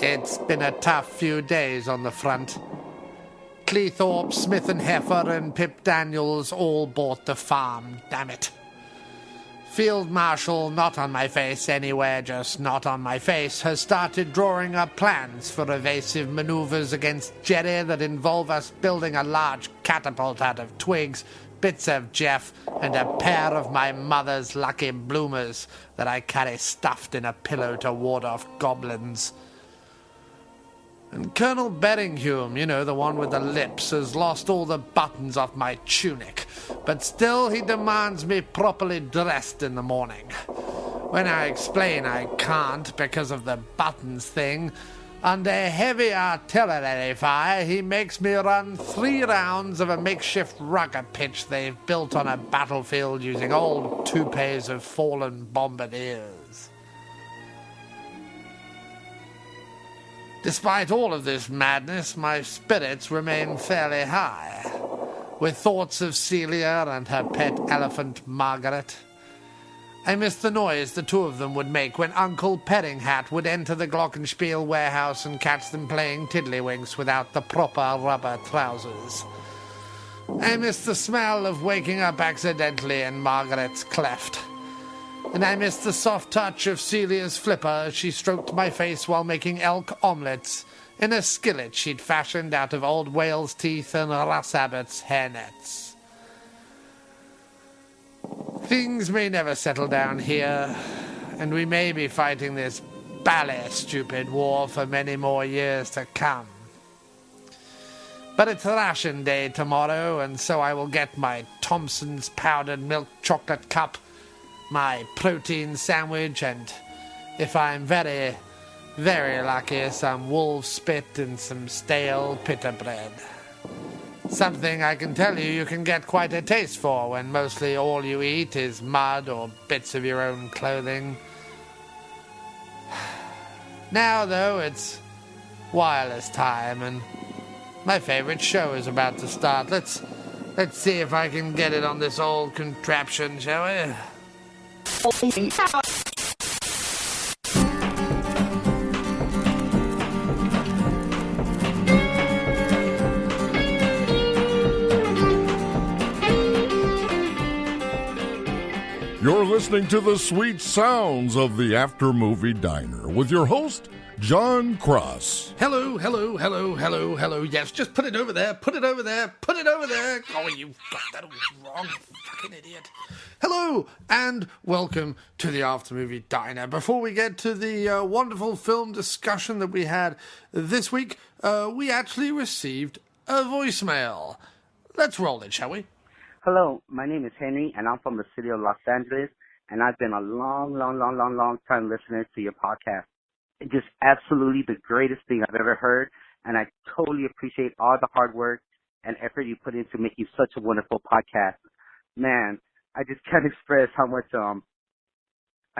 It's been a tough few days on the front. Cleethorpe, Smith and Heifer and Pip Daniels all bought the farm, damn it. Field Marshal, not on my face anywhere, just not on my face, has started drawing up plans for evasive maneuvers against Jerry that involve us building a large catapult out of twigs, bits of Jeff, and a pair of my mother's lucky bloomers that I carry stuffed in a pillow to ward off goblins. And Colonel Berringhume, you know, the one with the lips, has lost all the buttons off my tunic, but still he demands me properly dressed in the morning. When I explain I can't because of the buttons thing, under heavy artillery fire he makes me run 3 rounds of a makeshift rocket pitch they've built on a battlefield using old toupees of fallen bombardiers. Despite all of this madness, my spirits remain fairly high, with thoughts of Celia and her pet elephant Margaret. I miss the noise the two of them would make when Uncle Perringhat would enter the Glockenspiel warehouse and catch them playing tiddlywinks without the proper rubber trousers. I miss the smell of waking up accidentally in Margaret's cleft. And I missed the soft touch of Celia's flipper as she stroked my face while making elk omelettes in a skillet she'd fashioned out of old whale's teeth and Russ Abbott's hairnets. Things may never settle down here, and we may be fighting this bally-stupid war for many more years to come. But it's ration day tomorrow, and so I will get my Thompson's powdered milk chocolate cup, my protein sandwich, and if I'm very, very lucky, some wolf spit and some stale pita bread. Something I can tell you can get quite a taste for when mostly all you eat is mud or bits of your own clothing. Now, though, it's wireless time, and my favorite show is about to start. Let's see if I can get it on this old contraption, shall we? You're listening to the sweet sounds of the After Movie Diner with your host, Jon Cross. Hello. Yes, just put it over there. Put it over there. Oh, you got that all wrong, you fucking idiot. Hello, and welcome to the After Movie Diner. Before we get to the wonderful film discussion that we had this week, we actually received a voicemail. Let's roll it, shall we? Hello, my name is Henry, and I'm from the city of Los Angeles, and I've been a long time listener to your podcast. It's just absolutely the greatest thing I've ever heard, and I totally appreciate all the hard work and effort you put into making such a wonderful podcast. Man, I just can't express how much I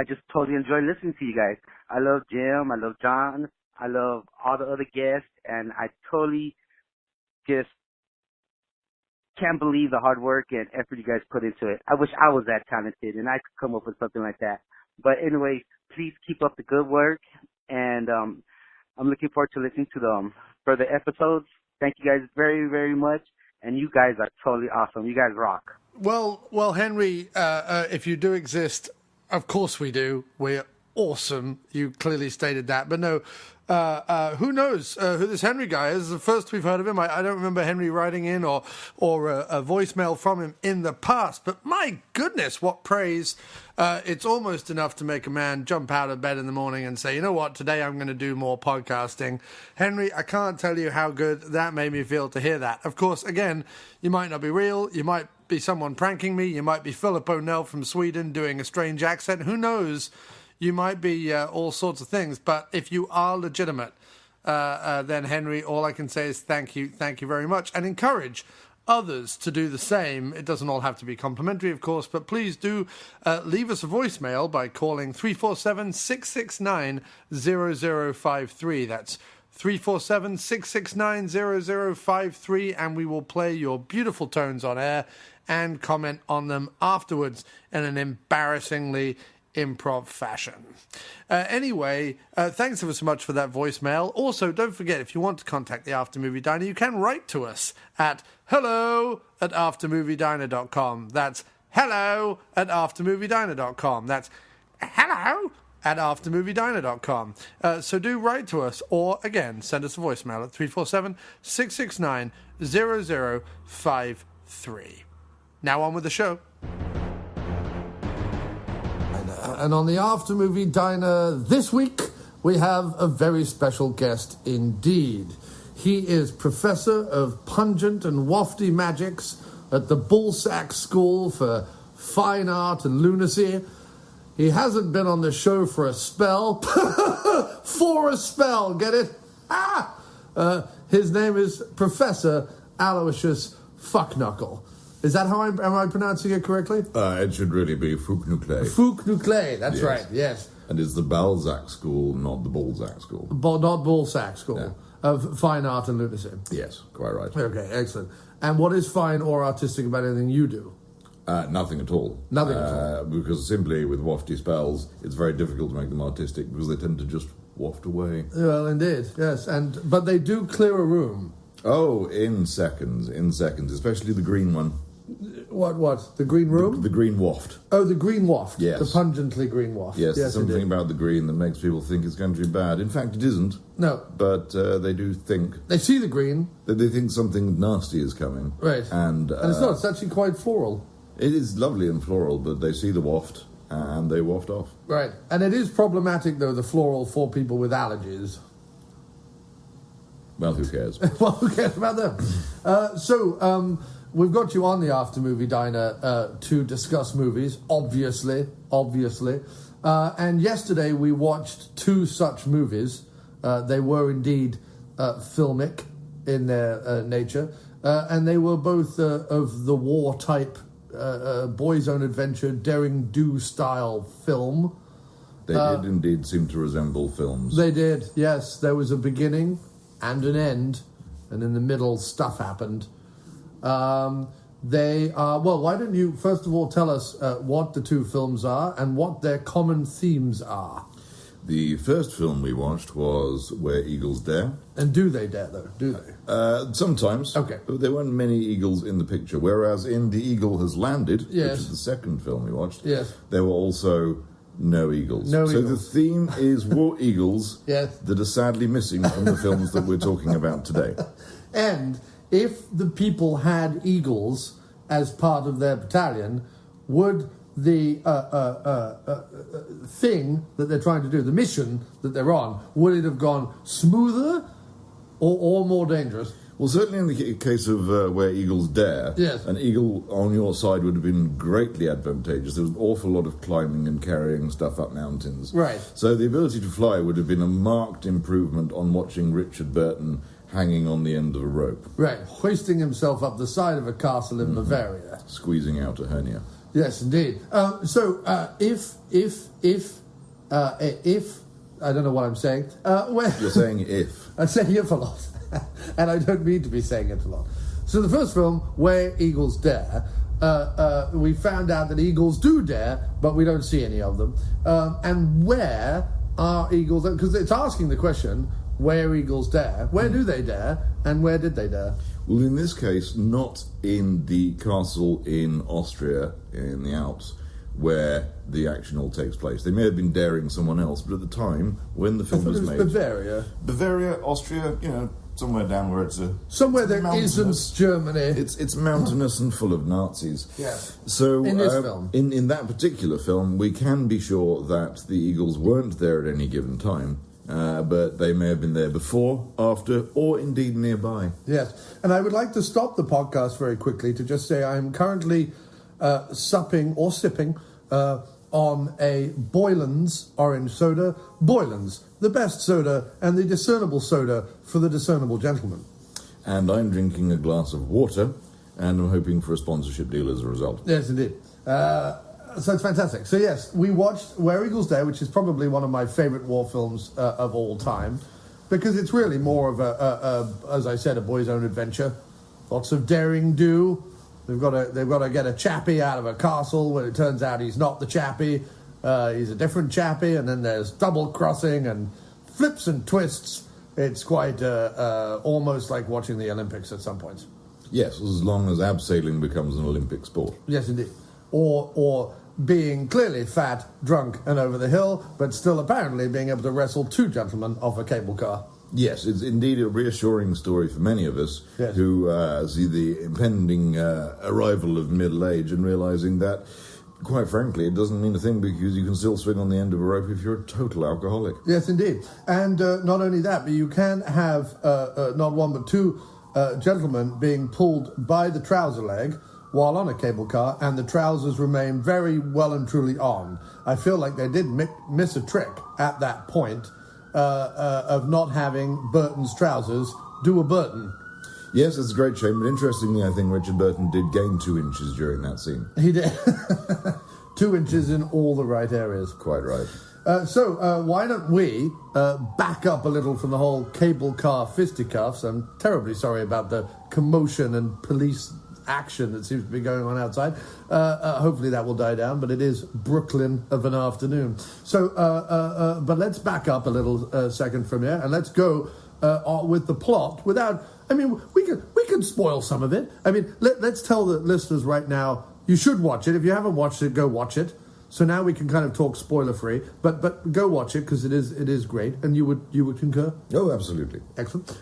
just totally enjoy listening to you guys. I love Jim, I love John, I love all the other guests, and I totally just can't believe the hard work and effort you guys put into it. I wish I was that talented and I could come up with something like that. But anyway, please keep up the good work, and I'm looking forward to listening to the further episodes. Thank you guys very, very much, and you guys are totally awesome. You guys rock. Well, Henry, if you do exist, of course we do. We're awesome. You clearly stated that. But no, who knows who this Henry guy is? The first we've heard of him. I don't remember Henry writing in or a voicemail from him in the past. But my goodness, what praise. It's almost enough to make a man jump out of bed in the morning and say, you know what, today I'm going to do more podcasting. Henry, I can't tell you how good that made me feel to hear that. Of course, again, you might not be real. You might be someone pranking me. You might be Philip O'Neill from Sweden doing a strange accent. Who knows? You might be all sorts of things. But if you are legitimate, then, Henry, all I can say is thank you very much, and encourage others to do the same. It doesn't all have to be complimentary, of course, but please do leave us a voicemail by calling 347-669-0053. That's 347-669-0053, and we will play your beautiful tones on air and comment on them afterwards in an embarrassingly improv fashion. Anyway, thanks ever so much for that voicemail. Also, don't forget, if you want to contact the After Movie Diner, you can write to us at hello@aftermoviediner.com. That's hello@aftermoviediner.com. That's hello@aftermoviediner.com. So do write to us, or again, send us a voicemail at 347-669-0053. Now on with the show. And on the After Movie Diner this week, we have a very special guest indeed. He is Professor of Pungent and Wafty Magics at the Bullsack School for Fine Art and Lunacy. He hasn't been on the show for a spell. For a spell, get it? His name is Professor Aloysius Fuknuckle. Is that how am I pronouncing it correctly? It should really be Fook-Noo-Klay. Fook-Noo-Klay, that's right, yes. And it's the Balzac School, not the Balzac School. Not Bullsack School, Yeah. of Fine Art and Lunacy. Yes, quite right. Okay, excellent. And what is fine or artistic about anything you do? Nothing at all. Nothing at all. Because simply with wafty spells, it's very difficult to make them artistic because they tend to just waft away. Well, indeed, yes. But they do clear a room. Oh, in seconds, especially the green one. What? The green room? The green waft. Oh, the green waft. Yes. The pungently green waft. Yes, there's something indeed. about the green that makes people think it's going to be bad. In fact, it isn't. No. But they do think... They see the green. They think something nasty is coming. Right. And it's not. It's actually quite floral. It is lovely and floral, but they see the waft and they waft off. Right. And it is problematic, though, the floral for people with allergies. Well, who cares? Well, who cares about them? We've got you on the After Movie Diner to discuss movies, obviously. And yesterday we watched two such movies. They were indeed filmic in their nature, and they were both of the war type, boys' own adventure, daring do style film. They did indeed seem to resemble films. They did, yes. There was a beginning and an end, and in the middle stuff happened. They are, well, why don't you first of all tell us what the two films are and what their common themes are? The first film we watched was Where Eagles Dare. And do they dare, though? Do they? Sometimes. Okay. But there weren't many eagles in the picture, whereas in The Eagle Has Landed, Yes. which is the second film we watched, Yes. there were also no eagles. No so eagles. the theme is war eagles Yes. that are sadly missing from the films that we're talking about today. And if the people had eagles as part of their battalion, would the thing that they're trying to do, the mission that they're on, would it have gone smoother or more dangerous? Well, certainly in the case of Where Eagles Dare, Yes. an eagle on your side would have been greatly advantageous. There was an awful lot of climbing and carrying stuff up mountains. Right. So the ability to fly would have been a marked improvement on watching Richard Burton hanging on the end of a rope. Right, hoisting himself up the side of a castle in Bavaria. Squeezing out a hernia. Yes, indeed. If I don't know what I'm saying. You're saying if. I'm saying if a lot, and I don't mean to be saying it a lot. So the first film, Where Eagles Dare, we found out that eagles do dare, but we don't see any of them. And where are eagles? Because it's asking the question, where eagles dare? Where do they dare? And where did they dare? Well, in this case, not in the castle in Austria, in the Alps, where the action all takes place. They may have been daring someone else, but at the time, when the film was made... Bavaria, Austria, somewhere down where it's somewhere there isn't Germany. It's mountainous and full of Nazis. Yes. So in this film, in that particular film, we can be sure that the eagles weren't there at any given time, but they may have been there before, after, or indeed nearby. Yes, and I would like to stop the podcast very quickly to just say I'm currently sipping on a Boylan's orange soda. Boylan's, the best soda and the discernible soda for the discernible gentleman. And I'm drinking a glass of water, and I'm hoping for a sponsorship deal as a result. Yes, indeed. So it's fantastic. So yes, we watched Where Eagles Dare, which is probably one of my favourite war films of all time, because it's really more of as I said, a boy's own adventure. Lots of daring do. They've got to get a chappie out of a castle when it turns out he's not the chappie. He's a different chappie, and then there's double crossing and flips and twists. It's quite almost like watching the Olympics at some points. Yes, as long as abseiling becomes an Olympic sport. Yes, indeed. Or being clearly fat, drunk, and over the hill, but still apparently being able to wrestle 2 gentlemen off a cable car. Yes, it's indeed a reassuring story for many of us who see the impending arrival of middle age and realizing that, quite frankly, it doesn't mean a thing because you can still swing on the end of a rope if you're a total alcoholic. Yes, indeed. And not only that, but you can have not one but 2 gentlemen being pulled by the trouser leg while on a cable car, and the trousers remain very well and truly on. I feel like they did miss a trick at that point of not having Burton's trousers do a Burton. Yes, it's a great shame, but interestingly, I think Richard Burton did gain 2 inches during that scene. He did. 2 inches in all the right areas. Quite right. So why don't we back up a little from the whole cable car fisticuffs? I'm terribly sorry about the commotion and police action that seems to be going on outside. Hopefully that will die down, but it is Brooklyn of an afternoon. So, but let's back up a little second from here, and let's go with the plot without... I mean, we could spoil some of it. I mean, let's tell the listeners right now, you should watch it. If you haven't watched it, go watch it. So now we can kind of talk spoiler-free, but go watch it because it is great, and you would concur? Oh, absolutely. Excellent.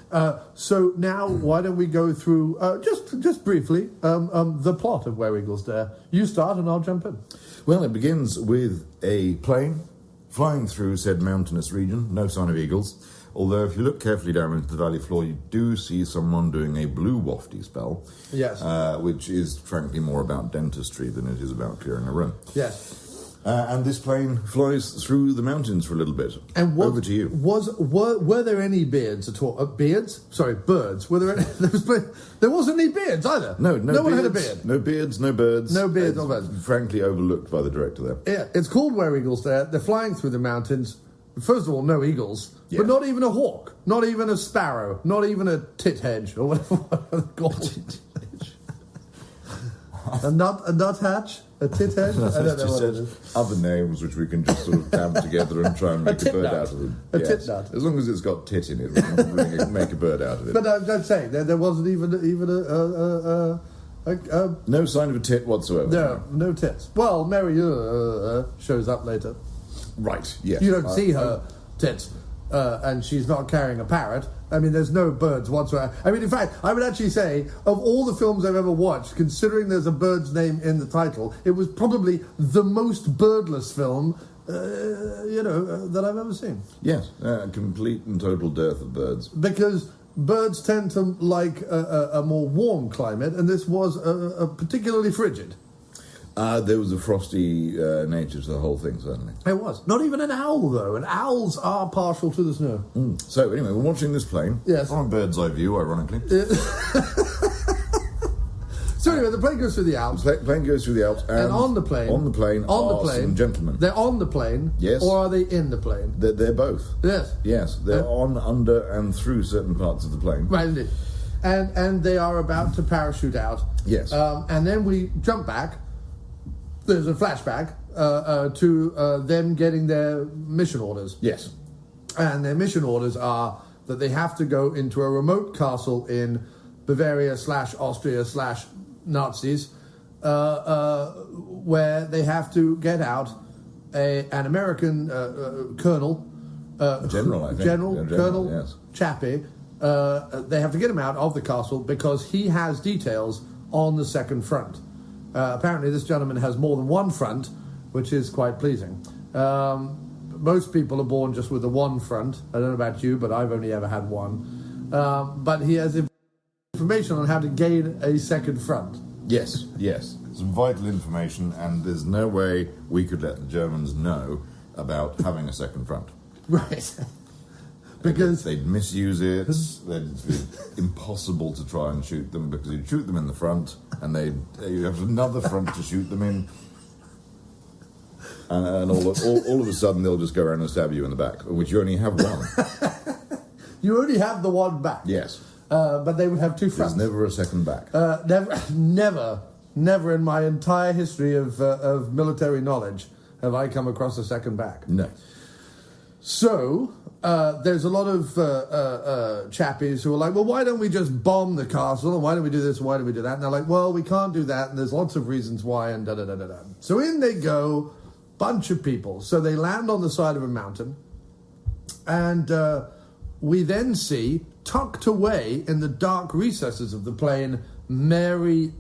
So now why don't we go through just briefly the plot of Where Eagles Dare? You start and I'll jump in. Well, it begins with a plane flying through said mountainous region. No sign of eagles. Although if you look carefully down into the valley floor, you do see someone doing a blue wafty spell. Yes. Which is frankly more about dentistry than it is about clearing a room. Yes. And this plane flies through the mountains for a little bit. And over to you. Were there any beards at all? Beards? Sorry, birds. Were there any? There wasn't any beards either. No one beards, had a beard. No beards, no birds. No beards, no birds. Frankly overlooked by the director there. Yeah, it's called Where Eagles Dare. They're flying through the mountains. First of all, no eagles, yeah. But not even a hawk, not even a sparrow, not even a tit hedge or whatever they're called. A nuthatch. A tit hedge? I don't know what it is. Other names which we can just sort of dab together and try and make a bird out of them. A tit nut. As long as it's got tit in it, we can make a bird out of it. But I'm saying, there wasn't even a no sign of a tit whatsoever. No tits. Well, Mary shows up later. Right, yes. You don't see her tits, and she's not carrying a parrot. I mean, there's no birds whatsoever. I mean, in fact, I would actually say, of all the films I've ever watched, considering there's a bird's name in the title, it was probably the most birdless film, that I've ever seen. Yes, a complete and total dearth of birds. Because birds tend to like a more warm climate, and this was a particularly frigid. There was a frosty nature to the whole thing, certainly. It was. Not even an owl, though. And owls are partial to the snow. So, anyway, we're watching this plane. Yes. On a bird's eye view, ironically. So, anyway, the plane goes through the Alps. The plane goes through the Alps. And on the plane are some gentlemen. They're on the plane? Yes. Or are they in the plane? They're both. Yes. Yes, they're on, under, and through certain parts of the plane. Right, indeed. And they are about to parachute out. Yes. And then we jump back. There's a flashback to them getting their mission orders. Yes. And their mission orders are that they have to go into a remote castle in Bavaria / Austria / Nazis, where they have to get out an American colonel, General, I think. Colonel yes. Chappie. They have to get him out of the castle because he has details on the second front. Apparently this gentleman has more than one front, which is quite pleasing. Most people are born just with the one front. I don't know about you, but I've only ever had one. But he has information on how to gain a second front. Yes. Some vital information, and there's no way we could let the Germans know about having a second front. Right. Because they'd misuse it. It'd be impossible to try and shoot them because you'd shoot them in the front, and you'd have another front to shoot them in, and all of a sudden they'll just go around and stab you in the back, which you only have one. You only have the one back. Yes, but they would have two fronts. There's never a second back. Never in my entire history of military knowledge have I come across a second back. No. So, there's a lot of chappies who are like, well, why don't we just bomb the castle, and why don't we do this, and why don't we do that? And they're like, well, we can't do that, and there's lots of reasons why, and da-da-da-da-da. So in they go, bunch of people. So they land on the side of a mountain, and we then see, tucked away in the dark recesses of the plane, Mary...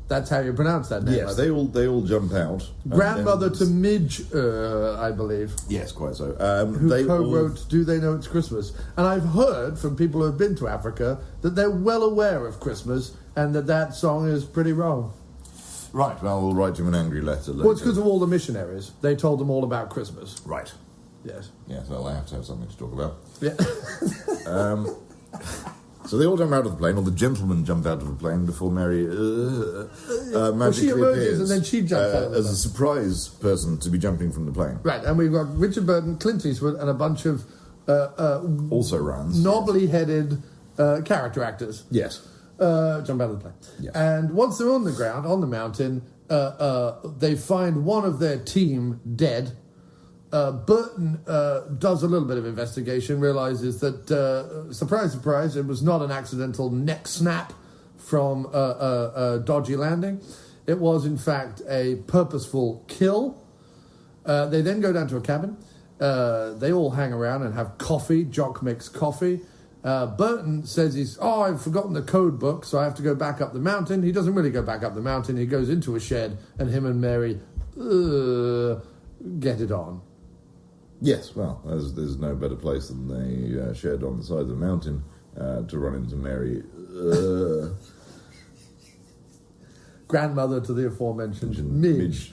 That's how you pronounce that name. Yes, they all jump out. Grandmother to Midge, I believe. Yes, quite so. Who co-wrote Do They Know It's Christmas? And I've heard from people who have been to Africa that they're well aware of Christmas and that song is pretty wrong. Right, well, we'll write him an angry letter later. Well, it's because of all the missionaries. They told them all about Christmas. Right. Yes. Yes, well, they have to have something to talk about. Yeah. So they all jump out of the plane, or the gentlemen jump out of the plane before Mary magically she emerges appears. and then she jumps out of the as plane. a surprise person to be jumping from the plane. Right, and we've got Richard Burton, Clint Eastwood, and a bunch of Also runs. knobbly-headed character actors. Yes. Jump out of the plane. Yeah. And once they're on the ground, on the mountain, they find one of their team dead. Burton does a little bit of investigation, realizes that, surprise, surprise, it was not an accidental neck snap from a dodgy landing. It was, in fact, a purposeful kill. They then go down to a cabin. They all hang around and have coffee. Jock makes coffee. Burton says I've forgotten the code book, so I have to go back up the mountain. He doesn't really go back up the mountain. He goes into a shed, and him and Mary get it on. Yes, well, there's no better place than the shed on the side of the mountain to run into Mary. Grandmother to the aforementioned Midge.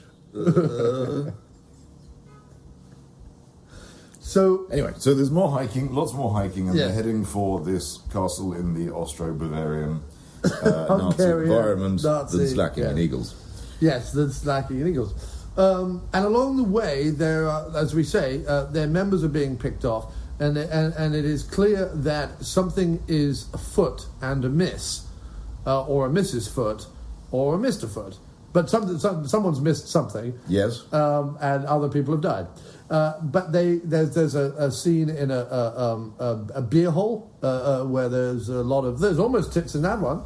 So anyway, so there's more hiking, lots more hiking, and Yeah. they're heading for this castle in the Austro-Bavarian Nazi Hungarian environment Nazi, that's lacking yeah. in eagles. Yes, that's lacking in eagles. And along the way, there are, as we say, their members are being picked off, and it is clear that something is afoot and amiss, or a Mrs. Foot, or a Mr. Foot. But someone's missed something. Yes. And other people have died. But there's a scene in a beer hall where there's almost tits in that one,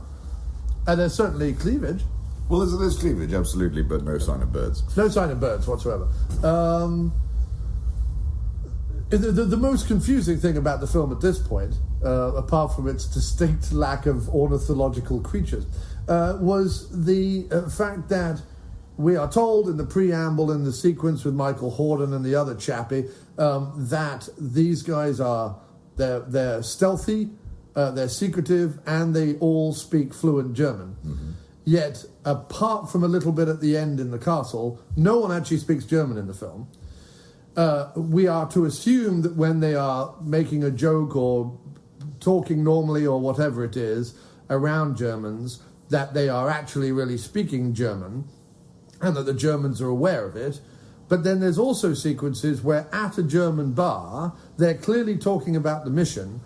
and there's certainly cleavage. Well, there's cleavage, absolutely, but no sign of birds. No sign of birds whatsoever. The most confusing thing about the film at this point, apart from its distinct lack of ornithological creatures, was the fact that we are told in the preamble, in the sequence with Michael Hordern and the other chappie, that these guys they're stealthy, they're secretive, and they all speak fluent German. Mm-hmm. Yet, apart from a little bit at the end in the castle, no one actually speaks German in the film. We are to assume that when they are making a joke or talking normally or whatever it is around Germans, that they are actually really speaking German and that the Germans are aware of it. But then there's also sequences where at a German bar, they're clearly talking about the mission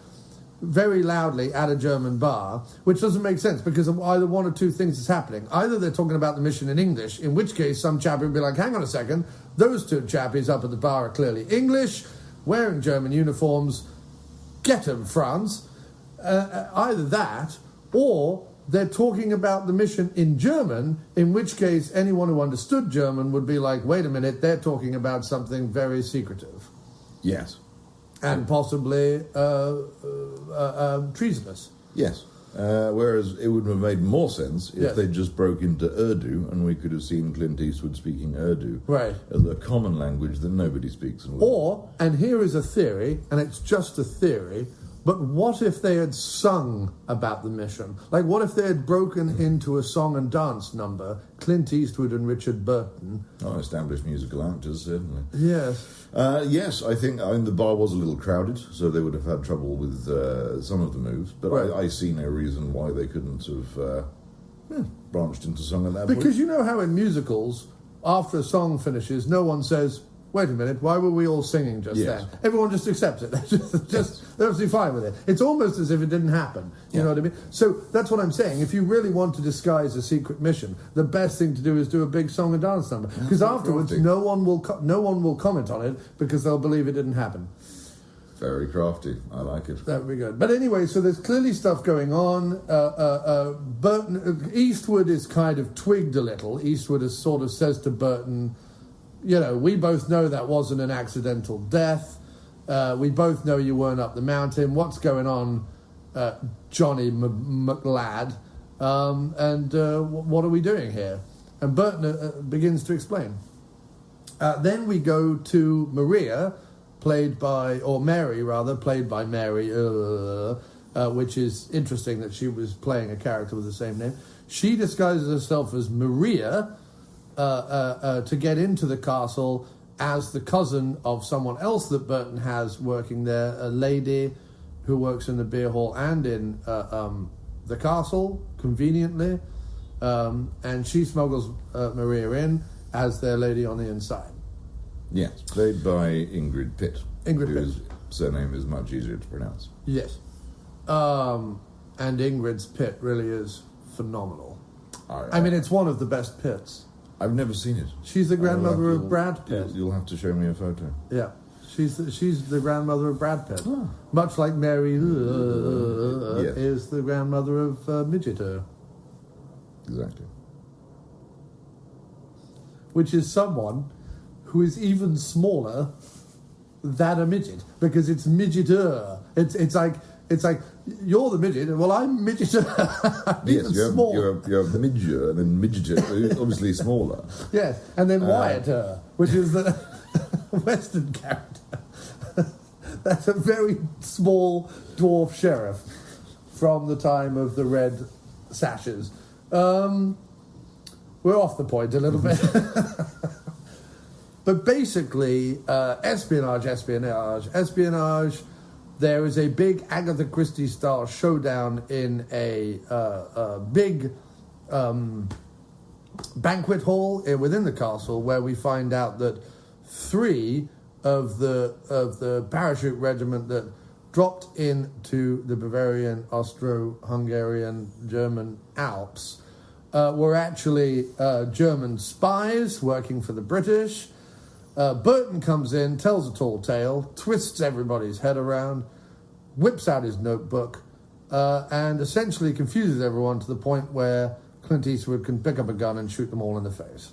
very loudly at a German bar, which doesn't make sense because of either one or two things is happening. Either they're talking about the mission in English, in which case some chappie would be like, hang on a second, those two chappies up at the bar are clearly English, wearing German uniforms, get 'em, France. Either that, or they're talking about the mission in German, in which case anyone who understood German would be like, wait a minute, they're talking about something very secretive. Yes. And possibly treasonous. Yes. Whereas it would have made more sense if they just broke into Urdu and we could have seen Clint Eastwood speaking Urdu as a common language that nobody speaks. Or, and here is a theory, and it's just a theory, but what if they had sung about the mission? Like, what if they had broken into a song and dance number, Clint Eastwood and Richard Burton? Oh, established musical actors, certainly. Yes. Yes, I think the bar was a little crowded, so they would have had trouble with some of the moves, but I see no reason why they couldn't have branched into song at that point. Because you know how in musicals, after a song finishes, no one says, wait a minute, why were we all singing just then? Everyone just accepts it. They're absolutely fine with it. It's almost as if it didn't happen. You know what I mean? So that's what I'm saying. If you really want to disguise a secret mission, the best thing to do is do a big song and dance number. Because afterwards, no one will comment on it because they'll believe it didn't happen. Very crafty. I like it. That would be good. But anyway, so there's clearly stuff going on. Burton, Eastwood is kind of twigged a little. Eastwood is sort of says to Burton, you know, we both know that wasn't an accidental death. We both know you weren't up the mountain. What's going on, Johnny McLad? What are we doing here? And Burton begins to explain. Then we go to Mary, played by Mary, which is interesting that she was playing a character with the same name. She disguises herself as Maria to get into the castle as the cousin of someone else that Burton has working there, a lady who works in the beer hall and in the castle, conveniently. And she smuggles Maria in as their lady on the inside. Yes, played by Ingrid Pitt. Whose surname is much easier to pronounce. Yes. And Ingrid's Pitt really is phenomenal. I mean, it's one of the best Pitts. I've never seen it. She's the grandmother of Brad Pitt. You'll have to show me a photo. Yeah. She's the grandmother of Brad Pitt. Oh. Much like Mary is the grandmother of Midget. Exactly. Which is someone who is even smaller than a midget, because it's midgeter. It's like you're the midget, and well, I'm midgeter. Yes, you're midger and then midgeter, obviously smaller. Yes, and then Wyatter, which is the Western character. That's a very small dwarf sheriff from the time of the red sashes. We're off the point a little bit. But basically, espionage. There is a big Agatha Christie-style showdown in a big banquet hall within the castle, where we find out that 3 of the parachute regiment that dropped into the Bavarian, Austro-Hungarian, German Alps were actually German spies working for the British. Burton comes in, tells a tall tale, twists everybody's head around, whips out his notebook, and essentially confuses everyone to the point where Clint Eastwood can pick up a gun and shoot them all in the face.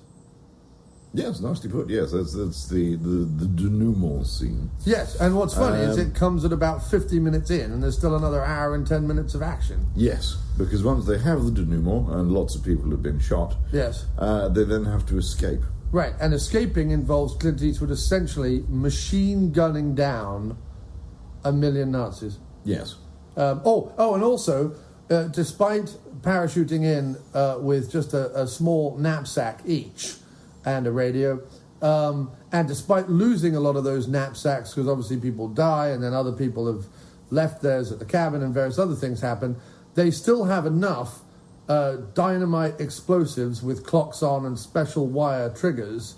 Yes, nicely put. Yes, that's the denouement scene. Yes, and what's funny is it comes at about 50 minutes in, and there's still another hour and 10 minutes of action. Yes, because once they have the denouement, and lots of people have been shot, yes, they then have to escape. Right, and escaping involves Clint Eastwood essentially machine gunning down 1 million Nazis. Yes. And also, despite parachuting in with just a small knapsack each and a radio, and despite losing a lot of those knapsacks, because obviously people die and then other people have left theirs at the cabin and various other things happen, they still have enough dynamite explosives with clocks on and special wire triggers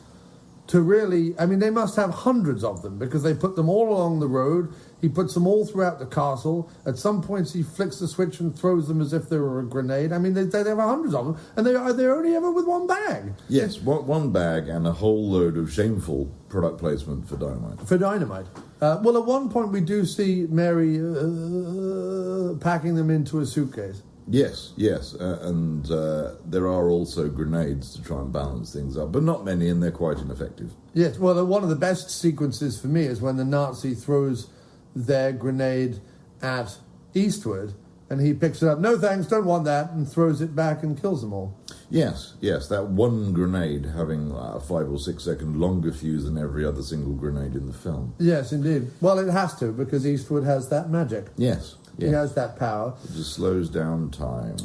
to really, I mean, they must have hundreds of them, because they put them all along the road. He puts them all throughout the castle. At some points he flicks the switch and throws them as if they were a grenade. I mean, they have hundreds of them, and they're only ever with one bag. Yes, one bag and a whole load of shameful product placement for dynamite. Well, at one point we do see Mary packing them into a suitcase. Yes, and there are also grenades to try and balance things up, but not many, and they're quite ineffective. Yes, well, one of the best sequences for me is when the Nazi throws their grenade at Eastwood, and he picks it up, no thanks, don't want that, and throws it back and kills them all. Yes, that one grenade having a 5 or 6 second longer fuse than every other single grenade in the film. Yes, indeed. Well, it has to, because Eastwood has that magic. Yes. He has that power. It just slows down time.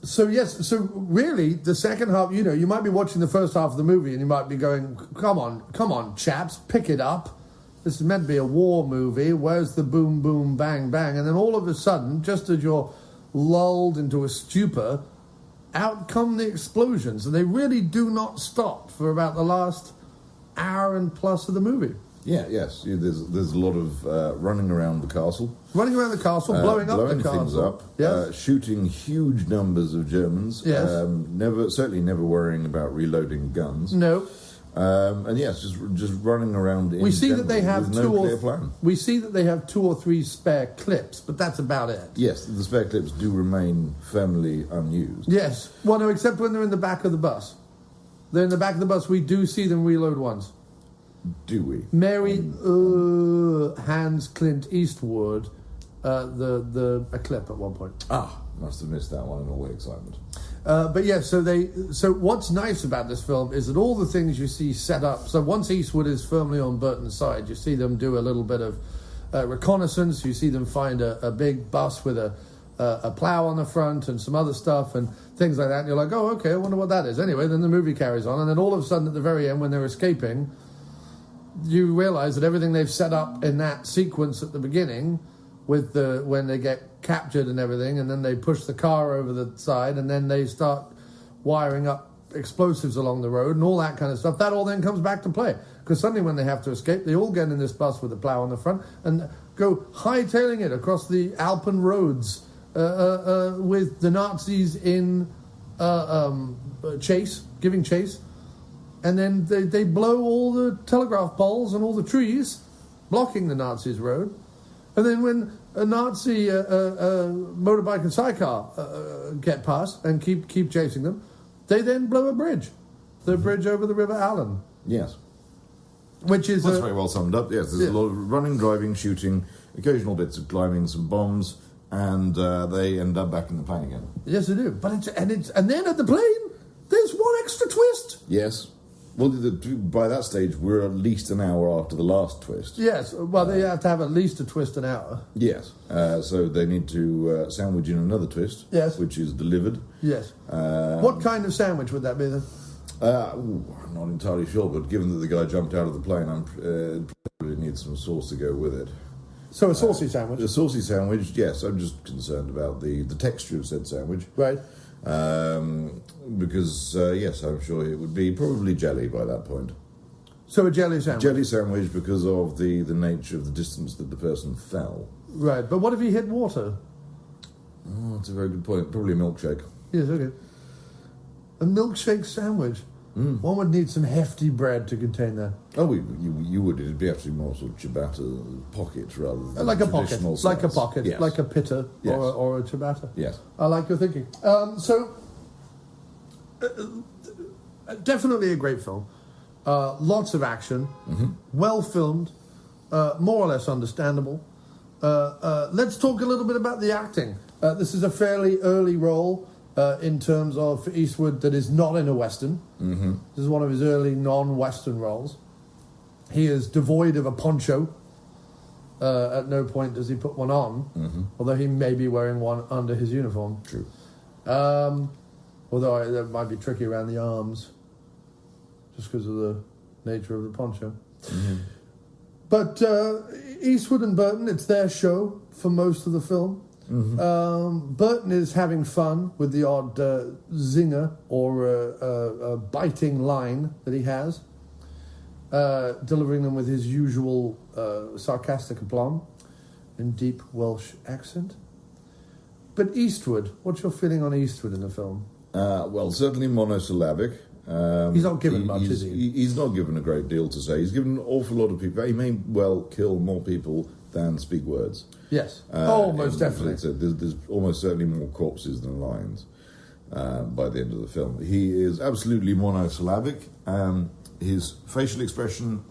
So really, the second half, you might be watching the first half of the movie and you might be going, come on, chaps, pick it up. This is meant to be a war movie. Where's the boom, boom, bang, bang? And then all of a sudden, just as you're lulled into a stupor, out come the explosions. And they really do not stop for about the last hour and plus of the movie. Yes. There's a lot of running around the castle. Blowing up the castle. Blowing things up. Yes. Shooting huge numbers of Germans. Yes. Certainly never worrying about reloading guns. No. And yes, just running around. We see that they have plan. We see that they have 2 or 3 spare clips, but that's about it. Yes, the spare clips do remain firmly unused. Yes. Well, no, except when they're in the back of the bus. They're in the back of the bus. We do see them reload once. Do we? Mary hands Clint Eastwood a clip at one point. Must have missed that one in all the excitement. But yeah, so what's nice about this film is that all the things you see set up. So once Eastwood is firmly on Burton's side, you see them do a little bit of reconnaissance. You see them find a big bus with a plow on the front and some other stuff and things like that. And you're like, oh, okay, I wonder what that is. Anyway, then the movie carries on, and then all of a sudden at the very end, when they're escaping, you realize that everything they've set up in that sequence at the beginning, with when they get captured and everything, and then they push the car over the side, and then they start wiring up explosives along the road and all that kind of stuff, that all then comes back to play. Because suddenly when they have to escape, they all get in this bus with a plow on the front and go hightailing it across the Alpen roads with the Nazis in giving chase. And then they blow all the telegraph poles and all the trees, blocking the Nazis' road. And then when a Nazi motorbike and sidecar get past and keep chasing them, they then blow a bridge. The bridge over the River Allen. Yes. Which is... That's very well summed up, yes. There's a lot of running, driving, shooting, occasional bits of climbing, some bombs, and they end up back in the plane again. Yes, they do. But and then at the plane, there's one extra twist. Yes. Well, by that stage, we're at least an hour after the last twist. Yes, well, they have to have at least a twist an hour. Yes, so they need to sandwich in another twist, yes, which is delivered. Yes. What kind of sandwich would that be, then? I'm not entirely sure, but given that the guy jumped out of the plane, I probably need some sauce to go with it. So a saucy sandwich? A saucy sandwich, yes. I'm just concerned about the texture of said sandwich. Right. Because, yes, I'm sure it would be probably jelly by that point. So a jelly sandwich? Jelly sandwich because of the nature of the distance that the person fell. Right, but what if he hit water? Oh, that's a very good point. Probably a milkshake. Yes, okay. A milkshake sandwich? One would need some hefty bread to contain that. Oh, you would. It'd be actually more sort of ciabatta pocket rather than like a pocket, slice. like a pocket, yes. Like a pitta, yes. or a ciabatta. Yes, I like your thinking. Definitely a great film. Lots of action, well filmed, more or less understandable. Let's talk a little bit about the acting. This is a fairly early role. In terms of for Eastwood, that is not in a Western. Mm-hmm. This is one of his early non-Western roles. He is devoid of a poncho. At no point does he put one on, although he may be wearing one under his uniform. True. Although that might be tricky around the arms, just because of the nature of the poncho. Mm-hmm. But Eastwood and Burton, it's their show for most of the film. Mm-hmm. Burton is having fun with the odd zinger or a biting line that he has, delivering them with his usual sarcastic aplomb and deep Welsh accent. But Eastwood, what's your feeling on Eastwood in the film? Well, certainly monosyllabic. He's not given much, is he? He's not given a great deal to say. He's given an awful lot of people. He may well kill more people than speak words. Yes. Most definitely. There's almost certainly more corpses than lines by the end of the film. He is absolutely monosyllabic. His facial expression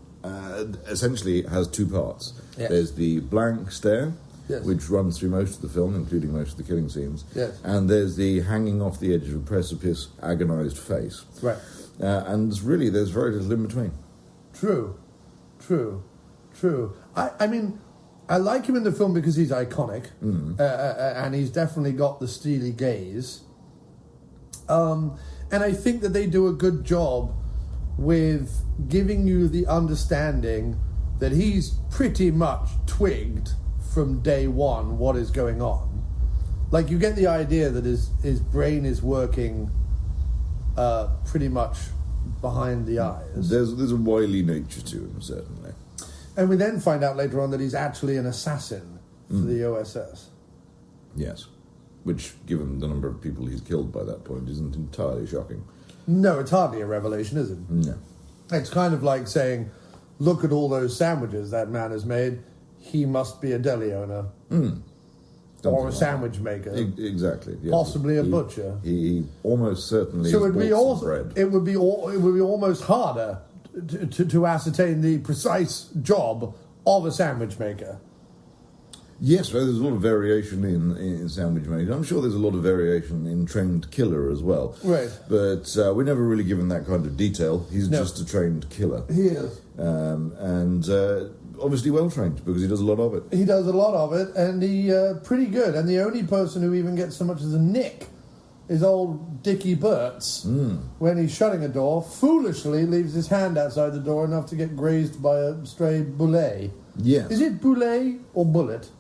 essentially has two parts. Yes. There's the blank stare, yes, which runs through most of the film, including most of the killing scenes. Yes. And there's the hanging off the edge of a precipice, agonised face. Right. And really, there's very little in between. True. I mean, I like him in the film because he's iconic, and he's definitely got the steely gaze. And I think that they do a good job with giving you the understanding that he's pretty much twigged from day one what is going on. Like, you get the idea that his brain is working pretty much behind the eyes. There's a wily nature to him, certainly. And we then find out later on that he's actually an assassin for the OSS. Yes. Which, given the number of people he's killed by that point, isn't entirely shocking. No, it's hardly a revelation, is it? No. It's kind of like saying, look at all those sandwiches that man has made. He must be a deli owner. Or a sandwich maker. Exactly. Yes. Possibly a butcher. He almost certainly so has bought some bread. It would be almost harder to ascertain the precise job of a sandwich maker. Yes, well, there's a lot of variation in sandwich making. I'm sure there's a lot of variation in trained killer as well. Right. But we're never really given that kind of detail. He's just a trained killer. He is. And obviously well trained, because he does a lot of it. He does a lot of it, and he pretty good. And the only person who even gets so much as a nick is old Dickie Burtz. When he's shutting a door, foolishly leaves his hand outside the door enough to get grazed by a stray boulet. Yes. Is it boulet or bullet?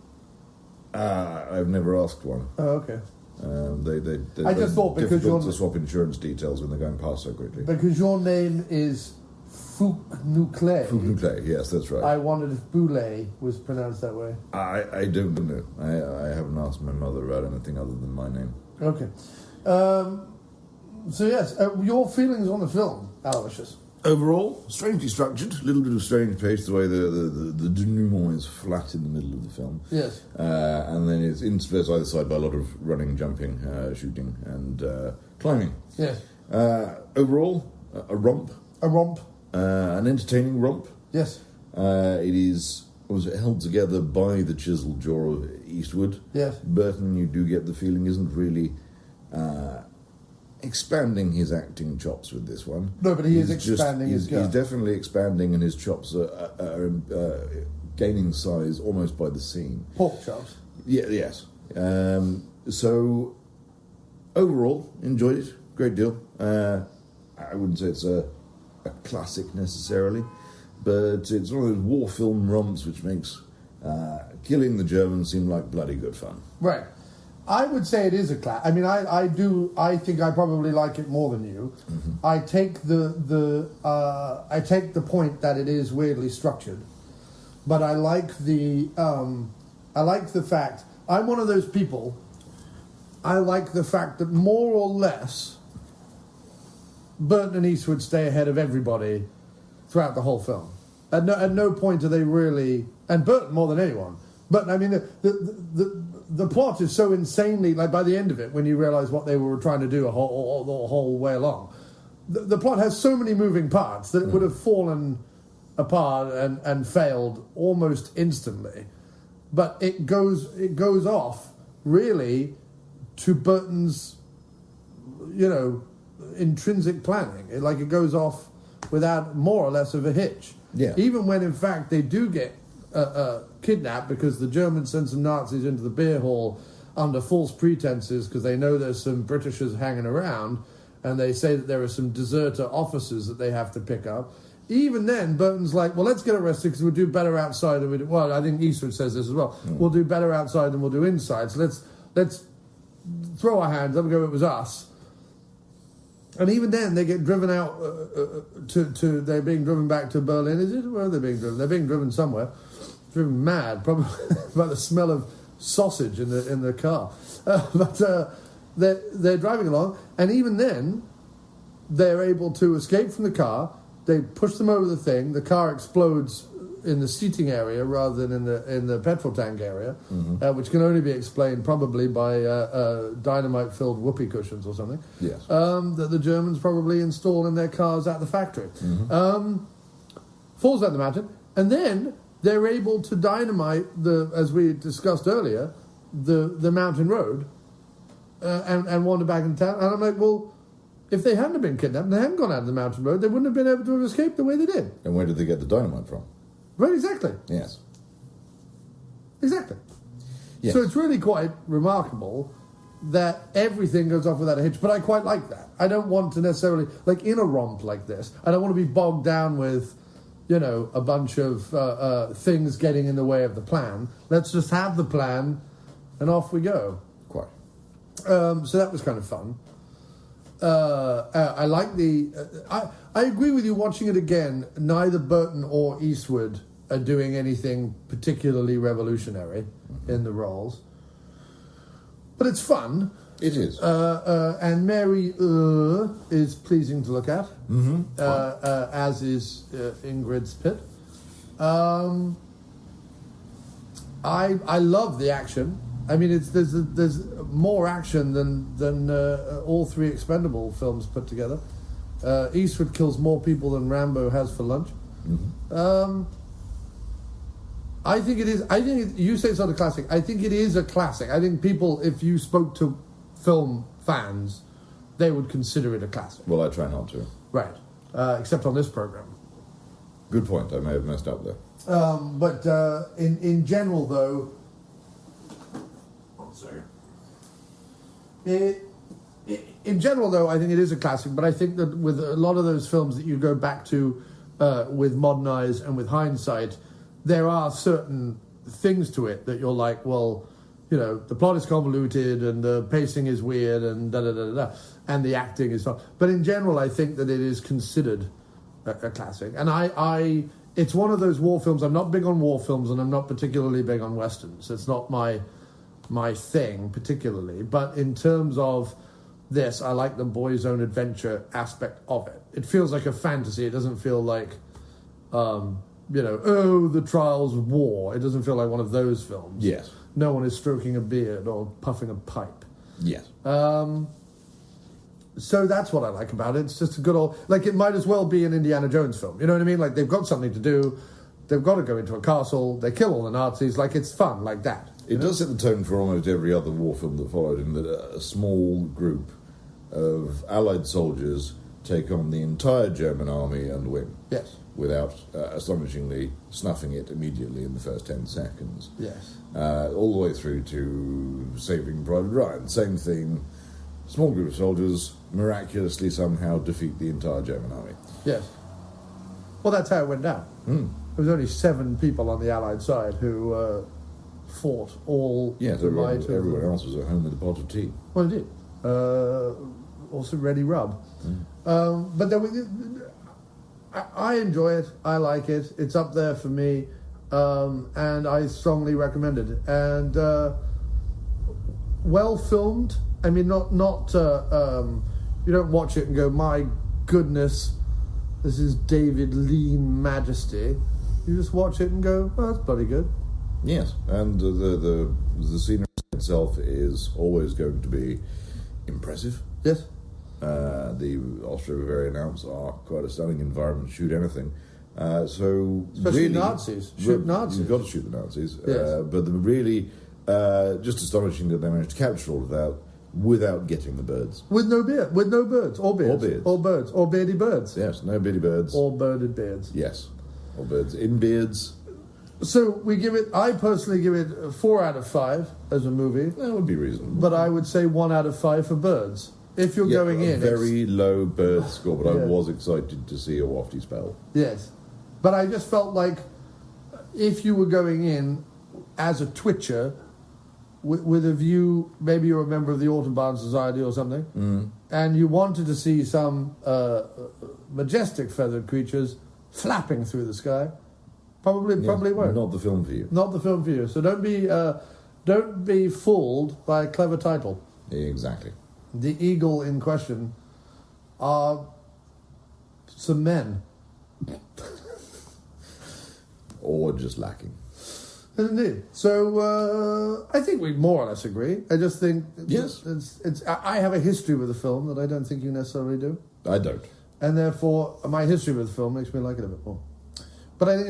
I've never asked one. Oh, okay. They I just thought because difficult to swap insurance details when they're going past so quickly. Because your name is Fook-Noo-Klay. Fook-Noo-Klay, yes, that's right. I wondered if boulet was pronounced that way. I don't know. I haven't asked my mother about anything other than my name. Okay. So yes, your feelings on the film, Aloysius? Overall, strangely structured. A little bit of strange pace, the way the denouement is flat in the middle of the film. Yes. And then it's interspersed either side by a lot of running, jumping, shooting, and climbing. Yes. Overall, a romp. A romp. An entertaining romp. Yes. It is held together by the chiseled jaw of Eastwood. Yes. Burton, you do get the feeling, isn't really expanding his acting chops with this one. No, but he is expanding his He's definitely expanding, and his chops are gaining size almost by the scene. Pork chops. Yeah, yes. So, overall, enjoyed it. Great deal. I wouldn't say it's a classic necessarily, but it's one of those war film romps which makes killing the Germans seem like bloody good fun. Right. I would say it is a class. I mean, I think I probably like it more than you. Mm-hmm. I take the point that it is weirdly structured, but I like the fact. I'm one of those people. I like the fact that more or less, Burton and Eastwood stay ahead of everybody throughout the whole film. At no point are they really, and Burton more than anyone. But I mean, the plot is so insanely, like by the end of it, when you realise what they were trying to do the whole way along, the plot has so many moving parts that it would have fallen apart and failed almost instantly. But it goes off really to Burton's, intrinsic planning. It goes off without more or less of a hitch. Yeah. Even when in fact they do get kidnapped because the Germans send some Nazis into the beer hall under false pretenses because they know there's some Britishers hanging around, and they say that there are some deserter officers that they have to pick up. Even then, Burton's like, well, let's get arrested because we'll do better outside than we do. Well, I think Eastwood says this as well. We'll do better outside than we'll do inside. So let's throw our hands up and go, it was us. And even then, they get driven out they're being driven back to Berlin, is it? Where are they being driven? They're being driven somewhere. Driven mad, probably by the smell of sausage in the car. But they're driving along, and even then, they're able to escape from the car. They push them over the thing. The car explodes in the seating area rather than in the petrol tank area, which can only be explained probably by dynamite-filled whoopee cushions or something. Yes. That the Germans probably install in their cars at the factory. Falls down the mountain, and then they're able to dynamite as we discussed earlier, the mountain road, and wander back into town. And I'm like, well, if they hadn't been kidnapped and they hadn't gone out of the mountain road, they wouldn't have been able to have escaped the way they did. And where did they get the dynamite from? Right, exactly. Yes. Exactly. Yes. So it's really quite remarkable that everything goes off without a hitch, but I quite like that. I don't want to necessarily, like in a romp like this, I don't want to be bogged down with, a bunch of things getting in the way of the plan. Let's just have the plan and off we go. Quite. So that was kind of fun. I like the... I agree with you watching it again. Neither Burton or Eastwood are doing anything particularly revolutionary in the roles. But it's fun. It is. And Mary is pleasing to look at, as is Ingrid's Pit. I love the action. I mean, there's more action than all three Expendable films put together. Eastwood kills more people than Rambo has for lunch. I think it is. You say it's not a classic. I think it is a classic. I think people, if you spoke to film fans, they would consider it a classic. Well, I try not to. Right. Except on this program. Good point. I may have messed up there. But in general, though, in general, though, I think it is a classic. But I think that with a lot of those films that you go back to with modern eyes and with hindsight, there are certain things to it that you're like, well, you know, the plot is convoluted and the pacing is weird and da-da-da-da-da, and the acting is not. But in general, I think that it is considered a classic. And it's one of those war films. I'm not big on war films, and I'm not particularly big on westerns. It's not my thing particularly. But in terms of this, I like the boy's own adventure aspect of it. It feels like a fantasy. It doesn't feel like, the trials of war. It doesn't feel like one of those films. Yes. No one is stroking a beard or puffing a pipe. Yes. So that's what I like about it. It's just a good old... Like, it might as well be an Indiana Jones film. You know what I mean? Like, they've got something to do. They've got to go into a castle. They kill all the Nazis. Like, it's fun like that. It does set the tone for almost every other war film that followed, in that a small group of Allied soldiers take on the entire German army and win. Yes. Without, astonishingly, snuffing it immediately in the first 10 seconds. Yes. All the way through to Saving Private Ryan. Same theme. Small group of soldiers miraculously somehow defeat the entire German army. Yes. Well, that's how it went down. There was only 7 people on the Allied side who fought all... Yes, everyone else was at home with a pot of tea. Well, it did. Also ready rub. But there was... I enjoy it. I like it. It's up there for me. And I strongly recommend it. And well filmed. I mean, not you don't watch it and go, my goodness, this is David Lean majesty. You just watch it and go, well, that's bloody good. Yes, and the scenery itself is always going to be impressive. Yes. The Austro-Bavarian Alps are quite a stunning environment to shoot anything. Especially really, Nazis. Shoot Nazis. You've got to shoot the Nazis. Yes. But really, just astonishing that they managed to capture all of that without getting the birds. With no birds. Or beards. Or birds. Or beardy birds. Yes, no beardy birds. Or birded beards. Yes. Or birds in beards. So I personally give it 4 out of 5 as a movie. That would be reasonable. But I would say 1 out of 5 for birds. If you're going in... a very low bird score, but I was excited to see a wafty spell. Yes. But I just felt like if you were going in as a twitcher with a view, maybe you're a member of the Autobahn Society or something, and you wanted to see some majestic feathered creatures flapping through the sky, probably won't. Not the film for you. Not the film for you. So don't be fooled by a clever title. Exactly. The eagle in question are some men. Or just lacking. Indeed. So I think we more or less agree. I just think yes, I have a history with the film that I don't think you necessarily do. I don't, and therefore my history with the film makes me like it a bit more. But I think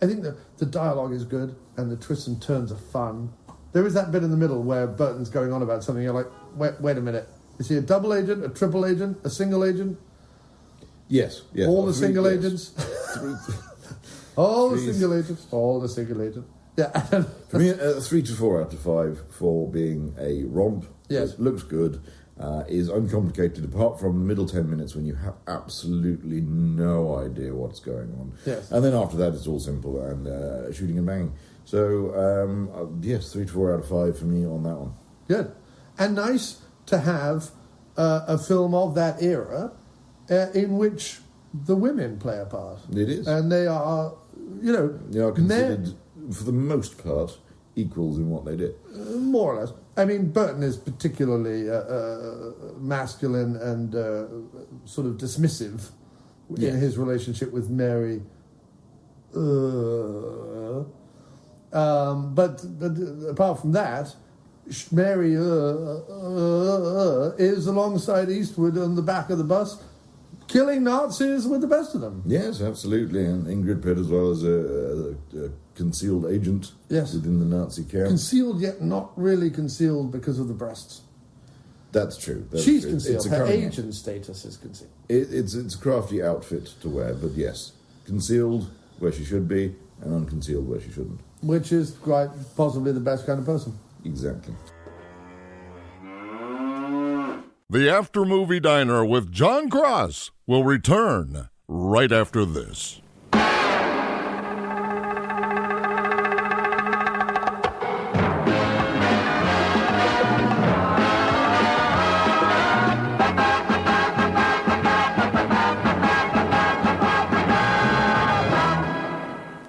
I think the dialogue is good and the twists and turns are fun. There is that bit in the middle where Burton's going on about something. You're like, wait a minute. Is he a double agent, a triple agent, a single agent? Yes. All the single agents. All the single agents. Yeah. For me, 3 to 4 out of 5 for being a romp. Yes. It looks good. Is uncomplicated apart from the middle 10 minutes when you have absolutely no idea what's going on. Yes. And then after that, it's all simple and shooting and banging. So, yes, 3 to 4 out of 5 for me on that one. Good. And nice to have a film of that era in which the women play a part. It is. And they are, They are considered, for the most part, equals in what they did. More or less. I mean, Burton is particularly masculine and sort of dismissive in his relationship with Mary. But apart from that, Mary is alongside Eastwood on the back of the bus, killing Nazis with the best of them. Yes, absolutely. And Ingrid played as well as a concealed agent within the Nazi camp. Concealed, yet not really concealed because of the breasts. That's true. She's true. concealed. Her agent status is concealed. It's a crafty outfit to wear, but yes, concealed where she should be and unconcealed where she shouldn't. Which is quite possibly the best kind of person. Exactly. The After Movie Diner with Jon Cross will return right after this.